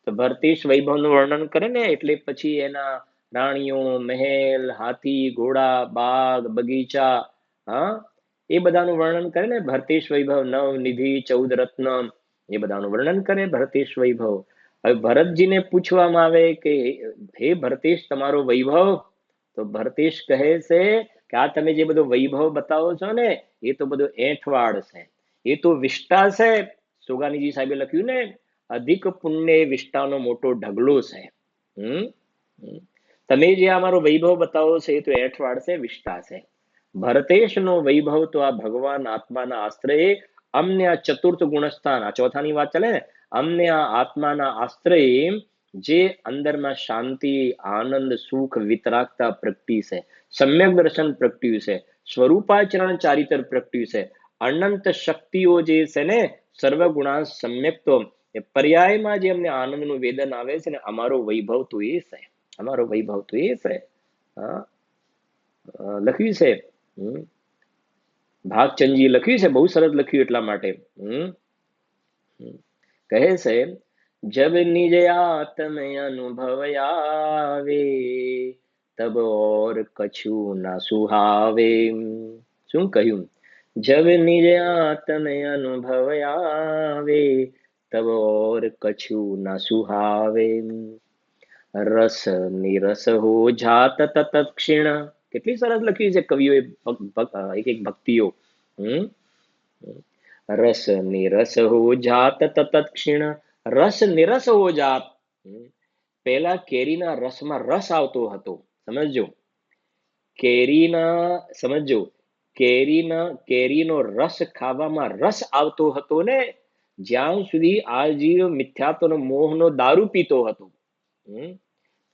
તો ભરતીશ વૈભવનું વર્ણન કરે ને એટલે પછી એના રાણીઓ, મહેલ, હાથી, ઘોડા, બાગ, બગીચા, હા, એ બધાનું વર્ણન કરે ને ભરતીશ વૈભવ. નવ નિધિ, 14 રત્ન, એ બધાનું વર્ણન કરે ભરતીશ વૈભવ. હવે ભરતજીને પૂછવામાં આવે કે હે ભરતીશ તમારો વૈભવ, તો ભરતીશ કહે છે કે આ તમે જે બધો વૈભવ બતાવો છો ને એ તો બધો એઠવાડ છે, એ તો વિષ્ટા છે. સોગાનીજી સાહેબે લખ્યું ને, અધિક પુણ્ય વિષ્ટાનો મોટો ઢગલો છે. તમે જે અમારો વૈભવ બતાવો છો એ તો એઠવાડ છે, વિષ્ટા છે. ભરતેશનો વૈભવ તો આ ભગવાન આત્માના આશ્રયે અમને આ ચતુર્થ ગુણસ્થાન, આ ચોથાની વાત ચાલે ને, અમને આ આત્માના આશ્રયે જે અંદરમાં શાંતિ, આનંદ, સુખ, વિતરાગતા પ્રગટી છે, સમ્યક દર્શન પ્રગટ્યું છે, સ્વરૂપાચરણ ચારિત્ર પ્રગટ્યું છે, અનંત શક્તિઓ જે છે ને સર્વગુણા સમ્યક્તો, એ પર્યાયમાં જે અમને આનંદનું વેદન આવે છે ને, અમારો વૈભવ તો એ છે, અમારો વૈભવ તો એ છે. હા, લખ્યું છે ભાગચંદજી લખ્યું છે, બહુ સરસ લખ્યું. એટલા માટે કહે છે જબ નિજ આત્મ અનુભવ આવે તબ ઓર કછું ના સુહાવે. શું કહ્યું? જબ નિજ આત્મ અનુભવ આવે તબ ઓર કછું ના સુહાવે. રસ નિરસ હો જાત તત ક્ષીણ. કેટલી સરસ લખી છે કવિઓએ, એક એક ભક્તિઓ. રસ નિરસ હો જાત તત ક્ષીણ, રસ નિરસ હો જાત. પહેલા કેરીના રસમાં રસ આવતો હતો. સમજો, સમજો, કેરીનો રસ ખાવામાં રસ આવતો હતો ને, જ્યાં સુધી આ જીવ મિથ્યાત્વનો મોહનો દારૂ પીતો હતો,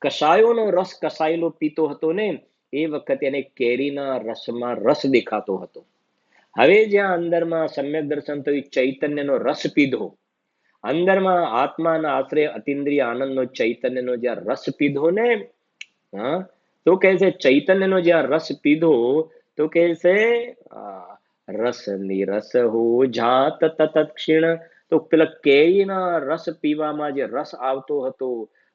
કસાયોનો રસ કસાયેલો પીતો હતો ને, એ વખતે એને કેરીના રસમાં રસ દેખાતો હતો. હવે જ્યાં અંદરમાં સમ્યક દર્શન થયું, ચૈતન્યનો રસ પીધો, અંદરમાં આત્માના આશ્રય અતિન્દ્રિય આનંદનો ચૈતન્યનો જ્યાં રસ પીધો ને, હા, તો કહે છે ચૈતન્યનો જ્યાં રસ પીધો, તો કહે છે રસ નિરસ હો જાત તત ક્ષીણ. તો પેલા કેરીના રસ પીવામાં જે રસ આવતો હતો,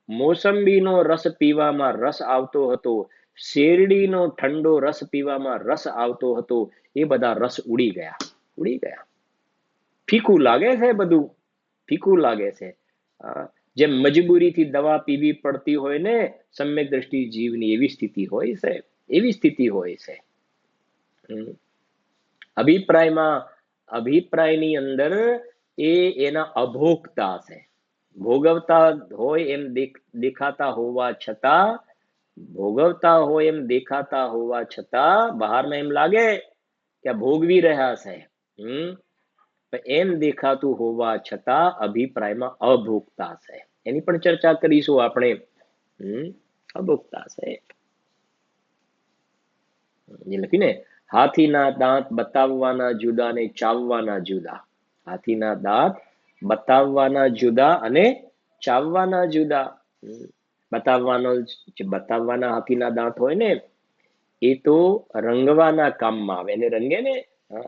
મોસંબીનો રસ પીવામાં રસ આવતો હતો, શેરડીનો ઠંડો રસ પીવામાં રસ આવતો હતો, એ બધા રસ ઉડી ગયા, ઉડી ગયા. ફીકું લાગે છે, બધું ફીકું લાગે છે. જેમ મજબૂરીથી દવા પીવી પડતી હોય ને, સમ્યક દ્રષ્ટિ જીવની એવી સ્થિતિ હોય છે, એવી સ્થિતિ હોય છે. અભિપ્રાયની અંદર એ એના અભોગતા છે. ભોગવતા હોય એમ દેખાતા હોવા છતાં, ભોગવતા હોય એમ દેખાતા હોવા છતાં બહારમાં એમ લાગે કે ભોગવી રહ્યા છે. એમ દેખાતું હોવા છતાં અભિપ્રાયમાં અભોગતા છે. એની પણ ચર્ચા કરીશું આપણે. અભોગતા છે. જે લખીને, હાથીના દાંત બતાવવાના જુદા અને ચાવવાના જુદા. હાથીના દાંત બતાવવાના જુદા અને ચાવવાના જુદા. બતાવવાના હાથીના દાંત હોય ને, એ તો રંગવાના કામમાં આવે, એને રંગે ને,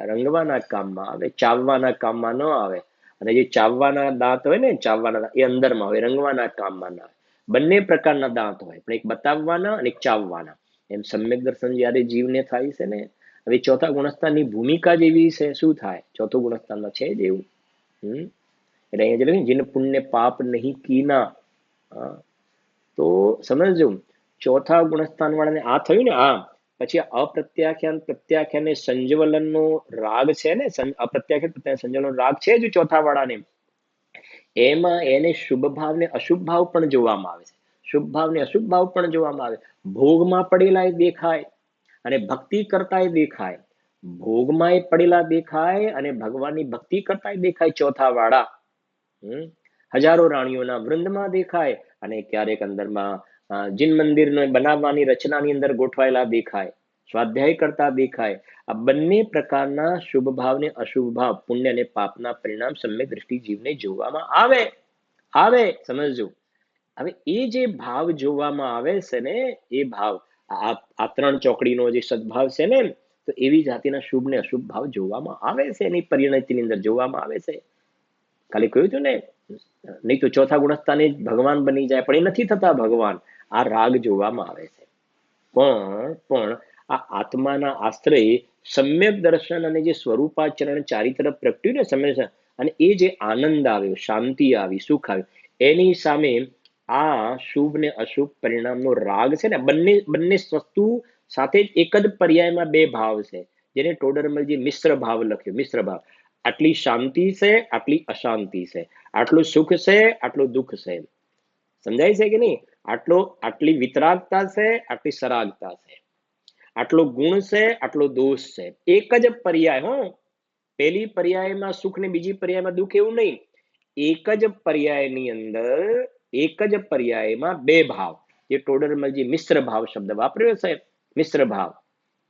રંગવાના કામમાં આવે, ચાવવાના કામમાં ન આવે. અને જે ચાવવાના દાંત હોય ને, ચાવવાના દાંત એ અંદરમાં હોય, રંગવાના કામમાં ના આવે. બંને પ્રકારના દાંત હોય, પણ એક બતાવવાના અને એક ચાવવાના. એમ સમ્યક દર્શન જ્યારે જીવને થાય છે ને, હવે ચોથા ગુણસ્થાનની ભૂમિકા જેવી છે. શું થાય? ચોથું ગુણસ્થાનમાં છે જ એવું. એટલે અહીંયા જેને પુણ્ય પાપ નહીં કીના, તો સમજજો, ચોથા ગુણસ્થાન વાળાને આ થયું ને, આ પછી અપ્રત્યાખ્યાન પ્રત્યાખ્યાન સંજવલનનો રાગ છે ને, અપ્રત્યાખ્યાન સંજવલનનો રાગ છે જ ચોથા વાળાને. એમાં એને શુભ ભાવ ને અશુભ ભાવ પણ જોવામાં આવે છે. શુભ ભાવ ને અશુભ ભાવ પણ જોવામાં આવે. ભોગમાં પડેલા દેખાય અને ભક્તિ કરતા દેખાય. ભોગમાં પડેલા દેખાય અને ભગવાનની ભક્તિ કરતા દેખાય ચોથા વાળા. હજારો રાણીઓના વૃંદમાં દેખાય અને ક્યારેક અંદરમાં જીન મંદિરને બનાવવાની રચનાની અંદર ગોઠવાયેલા દેખાય, સ્વાધ્યાય કરતા દેખાય. આ બંને પ્રકારના શુભ ભાવ ને અશુભ ભાવ, પુણ્ય અને પાપના પરિણામ સમ્યક દ્રષ્ટિ જીવને જોવામાં આવે. આવે, સમજજો. હવે એ જે ભાવ જોવામાં આવે છે ને, એ ભાવ આ ત્રણ ચોકડીનો જે સદભાવ છે ને, તો એવી જાતિના શુભ ને અશુભ ભાવ જોવામાં આવે છે, એની પરિણતિની અંદર જોવામાં આવે છે. ખાલી કહ્યું હતું ને, નહીં તો ચોથા ગુણસ્થાને ભગવાન બની જાય, પણ એ નથી થતા ભગવાન. આ રાગ જોવામાં આવે છે. પણ આ આત્માના આશ્રય સમ્યક દર્શન અને જે સ્વરૂપાચરણ ચારિત્ર પ્રગટ્યું ને સમ્યક, અને એ જે આનંદ આવ્યો, શાંતિ આવી, સુખ આવ્યું, એની સામે આ શુભ ને અશુભ પરિણામનો રાગ છે ને, બંને વસ્તુ સાથે એક જ પર્યાયમાં બે ભાવ છે, જેને ટોડરમલજી મિશ્ર ભાવ લખ્યો. મિશ્ર ભાવ, આટલી શાંતિ છે, આટલી અશાંતિ છે, આટલું સુખ છે, આટલું દુઃખ છે. સમજાય છે કે નહીં? આટલી વિતરાગતા છે, આટલી સરાગતા છે, આટલો ગુણ છે, આટલો દોષ છે. એક જ પર્યાય. પહેલી પર્યાયમાં સુખ ને બીજી પર્યાયમાં દુઃખ, એવું નહીં. એક જ પર્યાયની અંદર, એક જ પર્યાયમાં બે ભાવ, જે ટોડરમલજી મિશ્ર ભાવ શબ્દ વાપર્યો છે. મિશ્ર ભાવ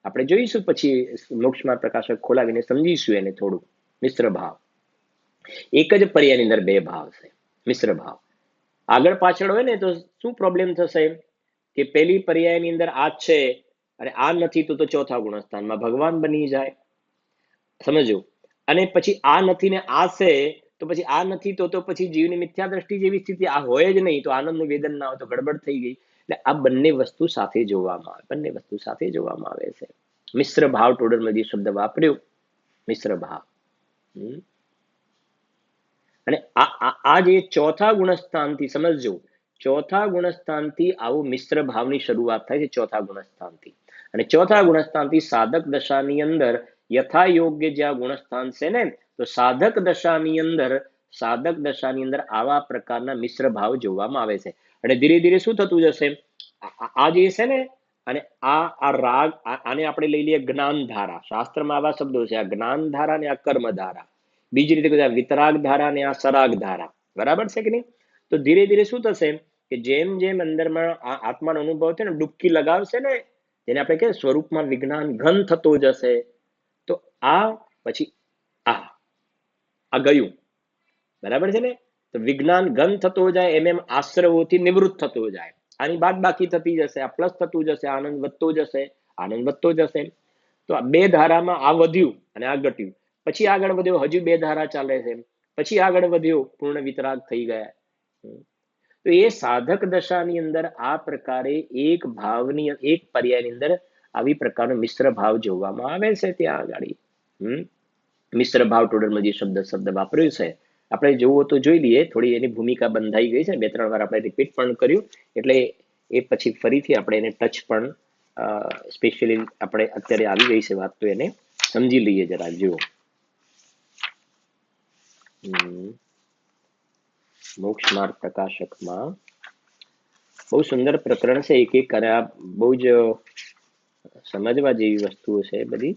આપણે જોઈશું, પછી મોક્ષમાં પ્રકાશક ખોલાવીને સમજીશું એને થોડું. મિશ્ર ભાવ, એક જ પર્યાયની અંદર બે ભાવ છે, મિશ્ર ભાવ. આગળ પાછળ હોય ને તો શું પ્રોબ્લેમ થશે કે પહેલી પર્યાયની અંદર આ છે અને આ નથી, તો ચોથા ગુણસ્થાનમાં ભગવાન બની જાય. સમજો. અને પછી આ નથી ને આ છે, તો પછી આ નથી તો પછી જીવની મિથ્યા દ્રષ્ટિ જેવી સ્થિતિ આ હોય જ નહીં, તો આનંદનું વેદન ના હોય તો ગડબડ થઈ ગઈ. એટલે આ બંને વસ્તુ સાથે જોવામાં આવે, બંને વસ્તુ સાથે જોવામાં આવે છે. મિશ્ર ભાવ ટોડરમલજી શબ્દ વાપર્યો, મિશ્ર ભાવ. અને આ જે ચોથા ગુણસ્થાનથી સમજજો, ચોથા ગુણસ્થાનથી આવું મિશ્ર ભાવની શરૂઆત થાય છે, ચોથા ગુણસ્થાનથી. અને ચોથા ગુણસ્થાનથી સાધક દશાની અંદર યથા યોગ્ય જ્યાં ગુણસ્થાન છે ને, તો સાધક દશાની અંદર આવા પ્રકારના મિશ્ર ભાવ જોવામાં આવે છે. અને ધીરે ધીરે શું થતું જશે, આ જે છે ને, અને આ રાગ, આને આપણે લઈ લઈએ જ્ઞાન ધારા. શાસ્ત્રમાં આવા શબ્દો છે, આ જ્ઞાન ધારા ને આ કર્મ ધારા. બીજી રીતે વિતરાગ ધારા ને આ સરાગ ધારા. બરાબર છે કે નહીં? તો ધીરે ધીરે શું થશે કે જેમ જેમ અંદરમાં આ આત્માનો અનુભવ છે ને, ડૂબકી લગાવશે ને, જેને આપણે કહીએ સ્વરૂપમાં વિજ્ઞાન ઘન થતો જશે, તો આ પછી આ ગયું, બરાબર છે ને? તો વિજ્ઞાન ઘન થતો જાય એમ એમ આશ્રવોથી નિવૃત્ત થતો જાય, આની બાદ બાકી થતી જશે, આ પ્લસ થતું જશે, આનંદ વધતો જશે, આનંદ વધતો જશે. તો આ બે ધારામાં આ વધ્યું અને આ ઘટ્યું, પછી આગળ વધ્યો, હજુ બે ધારા ચાલે છે, પછી આગળ વધ્યો, પૂર્ણ વિતરાગ થઈ ગયા. તો એ સાધક દશાની અંદર આ પ્રકારે એક ભાવની, એક પર્યાયની અંદર આવી પ્રકારનો મિશ્ર ભાવ જોવામાં આવે છે. ત્યાં આગળ મિશ્ર ભાવ ટોડરમાં જે શબ્દ વાપર્યું છે, આપણે જોવો તો જોઈ લઈએ. થોડી એની ભૂમિકા બંધાઈ ગઈ છે, 2-3 વાર આપણે રિપીટ પણ કર્યું, એટલે એ પછી ફરીથી આપણે એને ટચ પણ સ્પેશિયલી આપણે અત્યારે આવી ગઈ છે વાત, તો એને સમજી લઈએ જરા. જુઓ, મોક્ષ માર્ગ પ્રકાશકમાં બહુ સુંદર પ્રકરણ છે. એક અને આ બહુ જ સમજવા જેવી વસ્તુઓ છે બધી.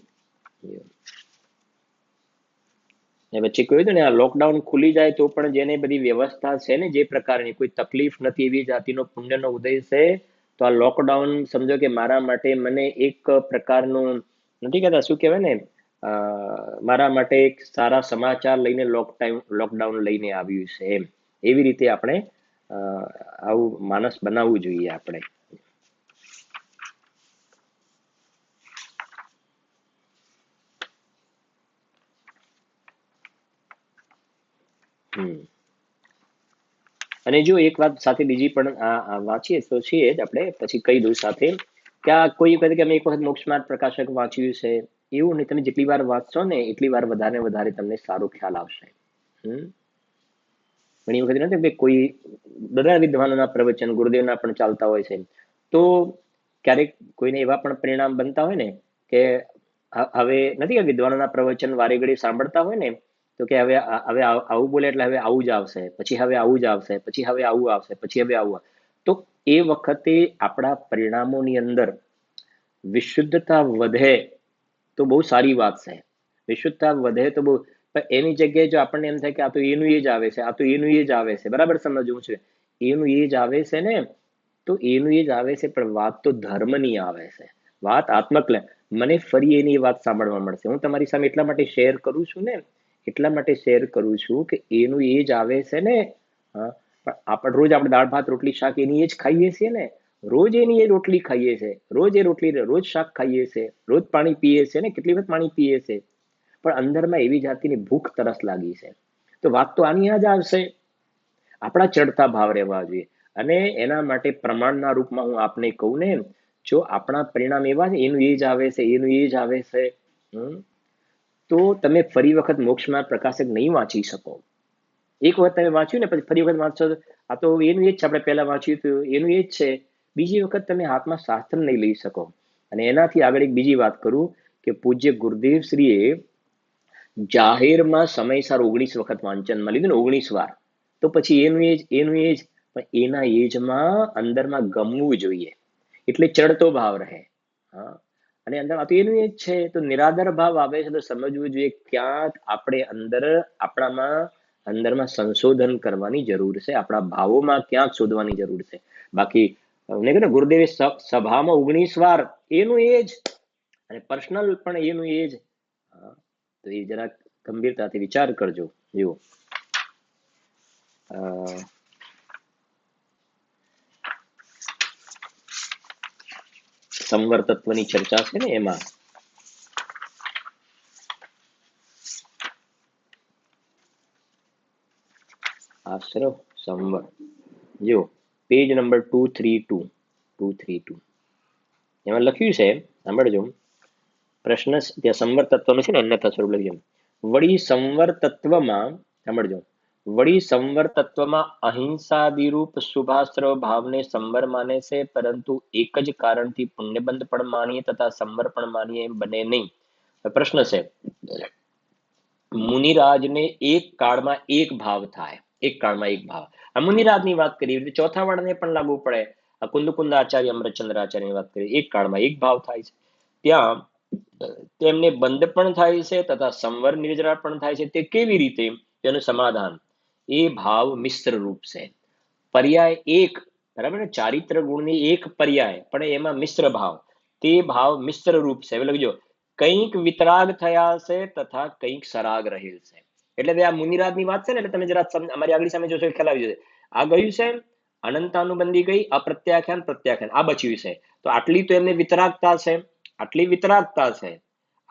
વચ્ચે કહ્યું હતું ને, આ લોકડાઉન ખુલી જાય તો પણ જેને બધી વ્યવસ્થા છે ને, જે પ્રકારની કોઈ તકલીફ નથી, એવી જાતિનો પુણ્યનો ઉદય છે, તો આ લોકડાઉન સમજો કે મારા માટે, મને એક પ્રકારનું નથી કહેતા, શું કહેવાય ને, મારા માટે એક સારા સમાચાર લઈને લોકડાઉન લઈને આવ્યું છે એમ. એવી રીતે આપણે આવું માનસ બનાવવું જોઈએ આપણે. અને જો એક વાત સાથે બીજી પણ વાંચીએ તો છીએ જ આપણે, પછી કહી દઉં સાથે કે આ કોઈ કહે કે અમે એક વખત મોક્ષ માર્ગ પ્રકાશક વાંચ્યું છે, એવું નહીં. તમે જેટલી વાર વાંચશો ને એટલી વાર વધારે તમને સારો ખ્યાલ આવશે. ઘણી વખત નથી કે કોઈ બધા વિદ્વાનોના પ્રવચન ગુરુદેવના પણ ચાલતા હોય છે, તો ક્યારેક કોઈને એવા પણ પરિણામ બનતા હોય ને કે હવે નથી કે વિદ્વાનોના પ્રવચન વારે ઘડી સાંભળતા હોય ને, તો કે હવે આવું બોલે એટલે હવે આવું જ આવશે, પછી હવે આવું જ આવશે, પછી હવે આવું આવશે, પછી હવે આવું. તો એ વખતે આપણા પરિણામોની અંદર વિશુદ્ધતા વધે તો બહુ સારી વાત છે. વિશુદ્ધતા વધે તો બહુ, પણ એની જગ્યાએ જો આપણને એમ થાય કે આ તો એનું એ જ આવે છે, આ તો એનું એ જ આવે છે, બરાબર સમજવું છે, એનું એ જ આવે છે ને, તો એનું એ જ આવે છે, પણ વાત તો ધર્મની આવે છે, વાત આત્મક. મને ફરી એની વાત સાંભળવા મળશે. હું તમારી સામે એટલા માટે શેર કરું છું ને, એટલા માટે શેર કરું છું કે એનું એ જ આવે છે ને. હા, પણ આપણે રોજ આપણે દાળ ભાત રોટલી શાક એની એ જ ખાઈએ છીએ ને, રોજ એની એ રોટલી ખાઈએ છીએ, રોજ એ રોટલી, રોજ શાક ખાઈએ છીએ, રોજ પાણી પીએ છીએ ને, કેટલી વખત પાણી પીએ છીએ, પણ અંદરમાં એવી જાતિની ભૂખ તરસ લાગી છે. તો વાત તો આની જ આવશે. આપણા ચડતા ભાવ રહેવા જોઈએ, અને એના માટે પ્રમાણના રૂપમાં હું આપને કહું ને, જો આપણા પરિણામ એવા છે, એનું એ જ આવે છે, એનું એ જ આવે છે, તો તમે ફરી વખત મોક્ષમાં પ્રકાશક નહીં વાંચી શકો. એક વખત તમે વાંચ્યું ને પછી ફરી વખત વાંચશો, આ તો એનું એ જ છે, આપણે પહેલા વાંચ્યું હતું એનું એ જ છે, બીજી વખત તમે હાથમાં શાસ્ત્ર નહીં લઈ શકો. અને એનાથી આગળ એક બીજી વાત કરું કે પૂજ્ય ગુરુદેવ શ્રીએ જાહેરમાં સમયસર 19 વખત વાંચનમાં લીધું ને, 19 વાર. તો પછી એનું એ જ, એનું એ જ, પણ એના એજમાં અંદરમાં ગમવું જોઈએ, એટલે ચડતો ભાવ રહે. હા, અને અંદર આ તો એનું એ જ છે, તો નિરાદર ભાવ આવે છે, તો સમજવું જોઈએ ક્યાંક આપણે અંદરમાં સંશોધન કરવાની જરૂર છે, આપણા ભાવોમાં ક્યાંક શોધવાની જરૂર છે. બાકી ગુરુદેવે સભામાં 19 વાર એનું એ જ, અને પર્સનલ પણ એનું એ જ. તો એ જરા ગંભીરતાથી વિચાર કરજો. જુઓ, સંવર તત્વની ચર્ચા છે ને, એમાં આશ્રવ સંવર, જો પેજ નંબર 232 એમાં લખ્યું છે, સાંભળજો. પ્રશ્ન ત્યાં સંવર તત્વનું છે ને, અન્યથા સ્વરૂપ લખ્યું. વળી સંવર તત્વમાં, સાંભળજો, વળી સંવર તત્વમાં અહિંસાદિરૂપ શુભાશ્રવ ભાવને સંવર માને છે, પરંતુ એક જ કારણથી પુણ્યબંધ પણ માનીએ તથા સંવર પણ માનીએ એમ બને નહીં. પ્રશ્ન છે, મુનિરાજને એક કાળમાં એક ભાવ થાય, એક કાળમાં એક ભાવ. આ મુનિરાજની વાત કરી, ચોથા વાળાને પણ લાગુ પડે. કુંદ આચાર્ય, અમૃતચંદ્ર આચાર્યની વાત કરી, એક કાળમાં એક ભાવ થાય છે, ત્યાં તેમને બંધ પણ થાય છે તથા સંવર નિર્જરા પણ થાય છે. તે કેવી રીતે? તેનું સમાધાન, એ ભાવ મિશ્ર રૂપ છે. પર્યાય એક, બરાબર ને, ચારિત્ર ગુણની એક પર્યાય, પણ એમાં મિશ્ર ભાવ. તે ભાવ મિશ્ર રૂપ છે. લખજો, કંઈક વિતરાગ થયા છે તથા કંઈક સરાગ રહેલ છે. એટલે આ મુનિરાજની વાત છે ને, એટલે તમે જરા અમારી આગળ સામે જોશો ખ્યાલ આવી જશે. આ ગયું છે અનંતાનુબંધી ગઈ, અપ્રત્યાખ્યાન પ્રત્યાખ્યાન આ બચ્યું છે. તો આટલી તો એમને વિતરાગતા છે, આટલી વિતરાગતા છે,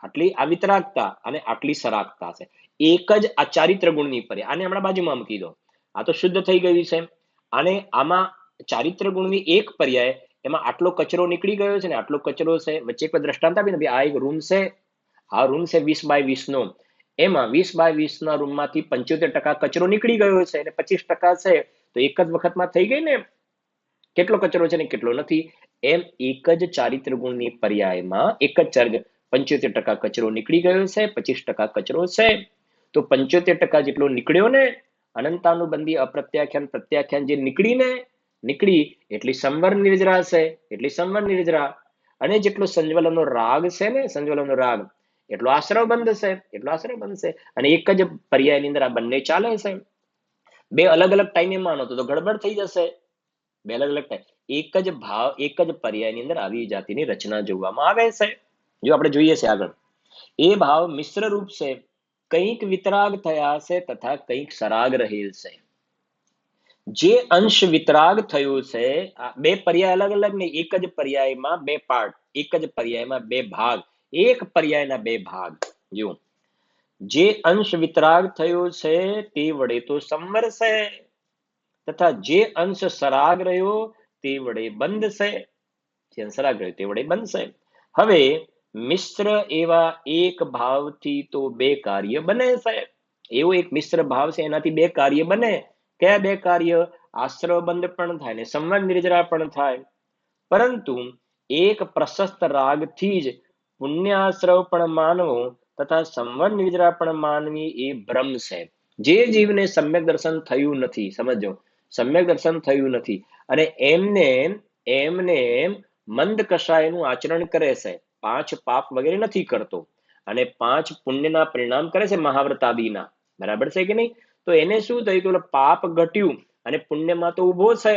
આટલી આ વિતરાગતા અને આટલી સરાગતા છે. એક જ આ ચારિત્ર ગુણની પર્યાય. આને હમણાં બાજુમાં મૂકી દો, આ તો શુદ્ધ થઈ ગયું છે. અને આમાં ચારિત્ર ગુણની એક પર્યાય, એમાં આટલો કચરો નીકળી ગયો છે ને, આટલો કચરો છે. વચ્ચે એક દ્રષ્ટાંત આપીને, આ એક રૂમ છે, આ રૂમ છે 20 by 20 નો. એમાં 20 by 20 ના રૂમમાંથી 75% કચરો નીકળી ગયો છે અને 25% છે. તો એક જ વખતમાં થઈ ગઈ ને, કેટલો કચરો છે ને કેટલો નથી. એમ એક જ ચારિત્ર ગુણની પર્યાયમાં એક જ 75% કચરો નીકળી ગયો છે, 25% કચરો છે. તો 75% જેટલો નીકળ્યો ને, અનંતાનુબંધી અપ્રત્યાખ્યાન પ્રત્યાખ્યાન જે નીકળી એટલી સંવર નિર્જરા છે, એટલી સંવર નિર્જરા. અને જેટલો સંજ્વલનનો રાગ છે ને, સંજ્વલનનો રાગ એટલો આશ્રવ બંધ છે, એટલો આશ્રવ બંધ છે. અને એક જ પર્યાયની અંદર આ બંને ચાલે છે. બે અલગ અલગ ટાઈમે માનો તો ગડબડ થઈ જશે. બે અલગ અલગ ટાઈમ, એક જ ભાવ એક જ પર્યાયની અંદર આવી જાતિની રચના જોવામાં આવે છે. જો આપણે જોઈએ છે આગળ, એ ભાવ મિશ્ર રૂપ છે, કંઈક વિતરાગ થયા છે તથા કંઈક સરાગ રહેલ છે. જે અંશ વિતરાગ થયો છે, બે પર્યાય અલગ અલગ નહીં, એક જ પર્યાયમાં બે પાર્ટ, એક જ પર્યાયમાં બે ભાગ, એક પર્યાયના બે ભાગ. જો જે અંશ વિતરાગ થયો છે તે વડે તો સંવર છે, તથા જે અંશ સરાગ રહ્યો તે વડે બંધ છે. જે અંશ સરાગ રહ્યો તે વડે બંધ છે. હવે મિશ્ર એવા એક ભાવથી તો બે કાર્ય બને છે. એવો એક મિશ્ર ભાવ છે, એનાથી બે કાર્ય બને. કયા બે કાર્ય? આશ્રવ બંધ પણ થાય ને સંવર નિર્જરા પણ થાય. પરંતુ એક પ્રશસ્ત રાગથી જ પુણ્યાશ્રવ પણ માનવો તથા સંવર નિર્જરા પણ માનવી એ ભ્રમ છે. જે જીવને સમ્યક દર્શન થયું નથી, સમજો, સમ્યક દર્શન થયું નથી, અને એમને મંદ કષાયનું આચરણ કરે છે, 5 પાપ વગેરે નથી કરતો, અને 5 પુણ્યના પરિણામ કરે છે મહાવ્રતાદિના, બરાબર છે કે નહીં? તો એને શું થયું કે પાપ ઘટ્યું અને પુણ્યમાં તો ઉભો છે.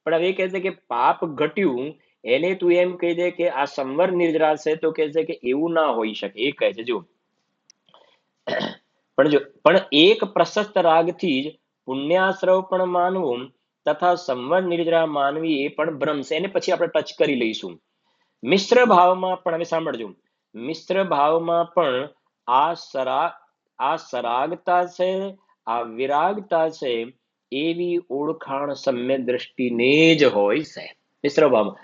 પણ હવે કહે છે કે પાપ ઘટ્યું, એને તું એમ કહી દે કે આ સંવર નિર્જરા છે, તો કહે છે કે એવું ના હોઈ શકે. એ કહે છે, જો પણ એક પ્રશસ્ત રાગથી જ પુણ્યાશ્રવ પણ માનવું તથા સંવર નિર્જરા માનવી એ પણ ભ્રમ છે. એને પછી આપણે ટચ કરી લઈશું. મિશ્ર ભાવમાં પણ, હવે સાંભળજો, મિશ્ર ભાવમાં પણ આ સરાગતા છે, આ વિરાગતા છે, એવી ઓળખાણ સમ્યક દ્રષ્ટિને જ હોય છે. મિશ્ર ભાવમાં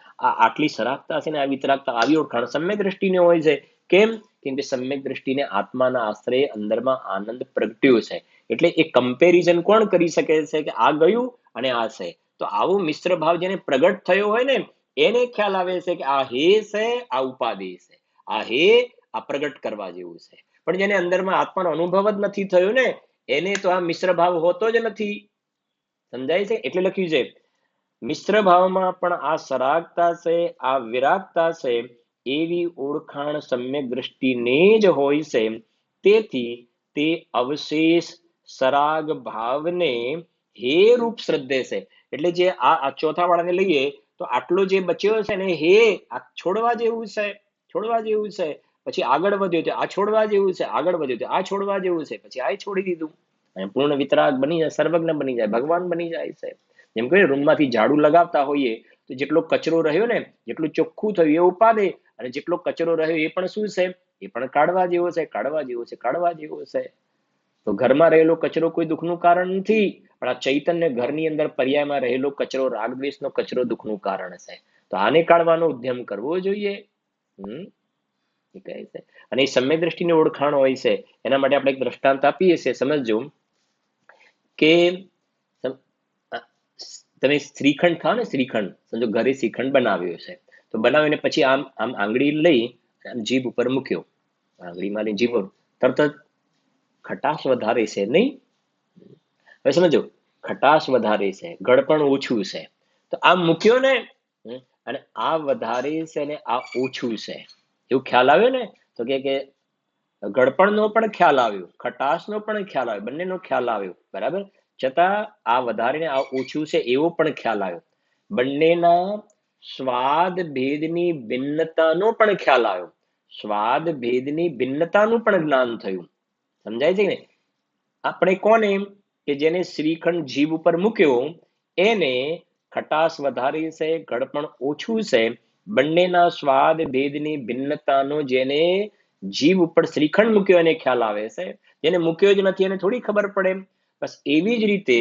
આટલી સરાગતા છે ને આ વિતરાગતા, આવી ઓળખાણ સમ્યક દ્રષ્ટિને હોય છે. કેમ? કેમ કે સમ્યક દ્રષ્ટિને આત્માના આશ્રય અંદરમાં આનંદ પ્રગટ્યો છે. એટલે એ કમ્પેરિઝન કોણ કરી શકે છે કે આ ગયું અને આ છે. તો આવો મિશ્ર ભાવ જેને પ્રગટ થયો હોય ને, એને ખ્યાલ આવે છે કે આ હે છે, આ ઉપાધિ છે, આ હે, આ પ્રગટ કરવા જેવું છે. પણ જેને અંદરમાં આત્માનો અનુભવ જ નથી થયો ને, એને તો આ મિશ્ર ભાવ હોતો જ નથી. સમજાય છે? એટલે લખ્યું છે મિશ્ર ભાવમાં પણ આ સરાગતા છે, આ વિરાગતા છે, એવી ઓળખાણ સમ્યક દ્રષ્ટિને જ હોય છે. તેથી તે અવશેષ સરાગ ભાવને હે રૂપ શ્રદ્ધે છે. એટલે જે આ ચોથા વાળાને લઈએ તો આટલો જે બચ્યો છે ને, હે આ છોડવા જેવું છે, છોડવા જેવું છે. પછી આગળ વધ્યો તો આ છોડવા જેવું છે, આગળ વધ્યો તો આ છોડવા જેવું છે, પછી આ છોડી દીધું. અને પૂર્ણ વિતરાગ બની જાય, સર્વજ્ઞ બની જાય, ભગવાન બની જાય છે. જેમ કે રૂમમાંથી ઝાડુ લગાવતા હોઈએ તો જેટલો કચરો રહ્યો ને, જેટલું ચોખ્ખું થયું એ ઉપાડે, અને જેટલો કચરો રહ્યો એ પણ શું છે? એ પણ કાઢવા જેવો છે, કાઢવા જેવો છે, કાઢવા જેવો છે. તો ઘરમાં રહેલો કચરો કોઈ દુઃખનું કારણ નથી, પણ આ ચૈતન્ય ઘરની અંદર પર્યાયમાં રહેલો કચરો, રાગદ્વેષનો કચરો દુઃખનું કારણ છે. તો આને કાઢવાનો ઉદ્યમ કરવો જોઈએ. એ કહે છે. અને એ સમ્યક દ્રષ્ટિની ઓળખાણ હોય છે. એના માટે આપણે એક દ્રષ્ટાંત આપીએ છીએ, સમજજો કે તમે શ્રીખંડ ખાઓ ને, શ્રીખંડ સમજો, ઘરે શ્રીખંડ બનાવ્યો છે, તો બનાવીને પછી આમ આમ આંગળી લઈ આમ જીભ ઉપર મૂક્યો, આંગળીમાં લઈ જીભ તરત જ ખટાશ વધારે છે નહીં? હવે સમજો, ખટાશ વધારે છે, ગળપણ ઓછું છે. તો આમ મૂક્યો ને, અને આ વધારે છે ને આ ઓછું છે, એવું ખ્યાલ આવ્યો ને? તો કે ગળપણનો પણ ખ્યાલ આવ્યો, ખટાશનો પણ ખ્યાલ આવ્યો, બંનેનો ખ્યાલ આવ્યો, બરાબર. છતાં આ વધારે ને આ ઓછું છે એવો પણ ખ્યાલ આવ્યો. બંનેના સ્વાદ ભેદની ભિન્નતાનો પણ ખ્યાલ આવ્યો, સ્વાદ ભેદની ભિન્નતાનું પણ જ્ઞાન થયું. સમજાય છે ને? આપણે કોને કે જેને શ્રીખંડ જીભ ઉપર મૂક્યો એને ખટાશ વધારે છે, ગળપણ ઓછું છે, બંનેના સ્વાદ ભેદની ભિન્નતાનો જેને જીભ ઉપર શ્રીખંડ મૂક્યો એને ખ્યાલ આવે છે, જેને મૂક્યો જ નથી એને થોડી ખબર પડે. બસ એવી જ રીતે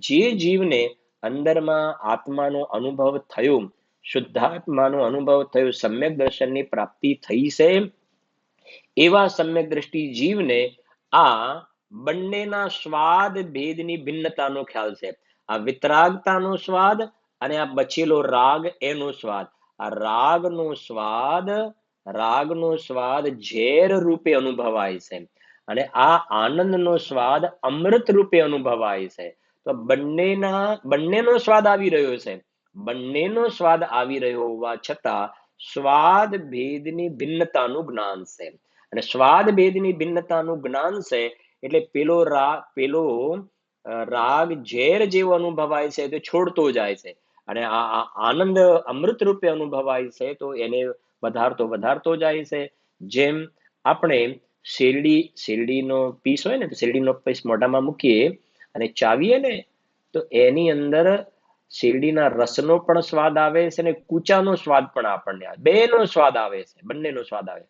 જે જીવને અંદરમાં આત્માનો અનુભવ થયો, શુદ્ધાત્માનો અનુભવ થયો, સમ્યક દર્શનની પ્રાપ્તિ થઈ છે, એવા સમ્યક દ્રષ્ટિ જીવને આ બંનેના સ્વાદ ભેદની ભિન્નતાનો ખ્યાલ છે. આ વિતરાગતાનો સ્વાદ અને આ બચેલો રાગ એનો સ્વાદ. આ રાગનો સ્વાદ ઝેર રૂપે અનુભવાય છે અને આ આનંદનો સ્વાદ અમૃત રૂપે અનુભવાય છે. તો બંનેનો સ્વાદ આવી રહ્યો છે. બંનેનો સ્વાદ આવી રહ્યો હોવા છતાં સ્વાદ ભેદની ભિન્નતાનું જ્ઞાન છે. અને સ્વાદ ભેદની ભિન્નતાનું જ્ઞાન છે એટલે પેલો રાગ ઝેર જેવો અનુભવાય છે તો છોડતો જાય છે, અને આ આનંદ અમૃત રૂપે અનુભવાય છે તો એને વધારતો જાય છે. જેમ આપણે શેરડીનો પીસ હોય ને, તો શેરડીનો પીસ મોઢામાં મૂકીએ અને ચાવીએ ને તો એની અંદર શેરડીના રસનો પણ સ્વાદ આવે છે અને કૂચાનો સ્વાદ પણ આપણને આવે, બેનો સ્વાદ આવે છે, બંનેનો સ્વાદ આવે.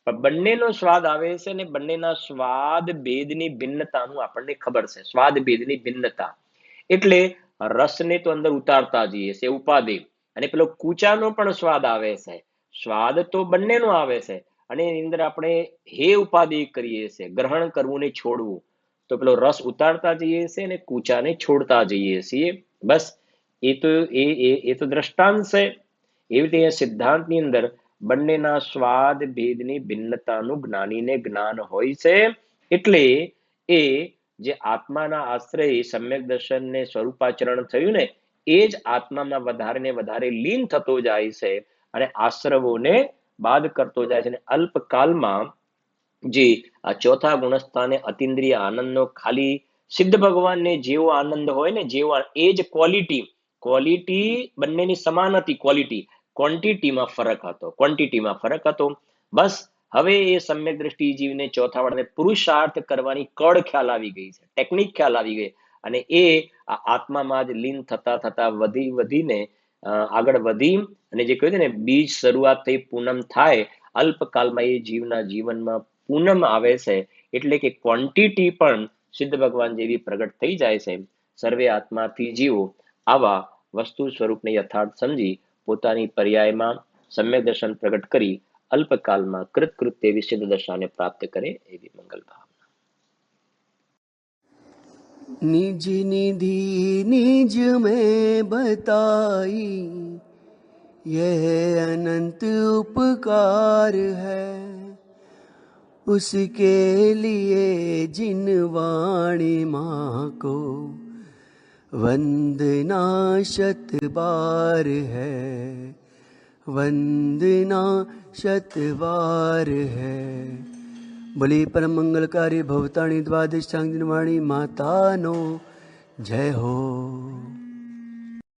પણ બંનેનો સ્વાદ આવે છે અને બંનેના સ્વાદ ભેદની ભિન્નતાનું આપણને ખબર છે. સ્વાદ ભેદની ભિન્નતા એટલે રસને તો અંદર ઉતારતા જઈએ છે ઉપાધિ, અને પેલો કૂચાનો પણ સ્વાદ આવે છે. સ્વાદ તો બંનેનો આવે છે અને એની અંદર આપણે હે ઉપાધિ કરીએ છીએ, ગ્રહણ કરવું ને છોડવું, તો પેલો રસ ઉતારતા જઈએ છીએ અને કૂચાને છોડતા જઈએ છીએ. બસ એ તો દ્રષ્ટાંત છે. એવી રીતે સિદ્ધાંતની અંદર બંનેના સ્વાદ ભેદની ભિન્નતાનું જ્ઞાનીને જ્ઞાન હોય છે. એટલે એ જે આત્માના આશ્રય સમ્યક દર્શનને સ્વરૂપાચરણ થયું ને, એ જ આત્મામાં વધારે ને વધારે લીન થતો જાય છે અને આશ્રવોને બાદ કરતો જાય છે. અને અલ્પકાલમાં જે આ ચોથા ગુણસ્થાને અતિન્દ્રિય આનંદનો ખાલી સિદ્ધ ભગવાનને જેવો આનંદ હોય ને, જેવો એ જ ક્વોલિટી બંનેની સમાન હતી. ક્વોન્ટિટીમાં ફરક હતો. બસ હવે એ સમ્યક દ્રષ્ટિ જીવને ચોથા વાળાને પુરુષાર્થ કરવાની કળ ખ્યાલ આવી ગઈ છે, ટેકનિક ખ્યાલ આવી ગઈ, અને એ આત્મામાં જ લીન થતા વધીને આગળ વધી અને જે કહ્યું ને બીજ શરૂઆત થઈ પૂનમ થાય, અલ્પકાલમાં એ જીવના જીવનમાં પૂનમ આવે છે. એટલે કે ક્વોન્ટિટી પણ સિદ્ધ ભગવાન જેવી પ્રગટ થઈ જાય છે. સર્વે આત્માથી જીવો આવા વસ્તુ સ્વરૂપને યથાર્થ સમજી પોતાની પર્યાયમાં સમ્યક દર્શન પ્રગટ કરી અલ્પકાલમાં કૃતકૃત્ય વિશિષ્ટ દશાને પ્રાપ્ત કરે એવી મંગલ ભાવના. निज निधि निज में बताई, यह अनंत उपकार है, उसके लिए जिन वाणी माँ को वंदना शत बार है, वंदना शत बार है. बोली परम मंगलकारी भवताणी द्वादशांग वाणी माता नो जय हो.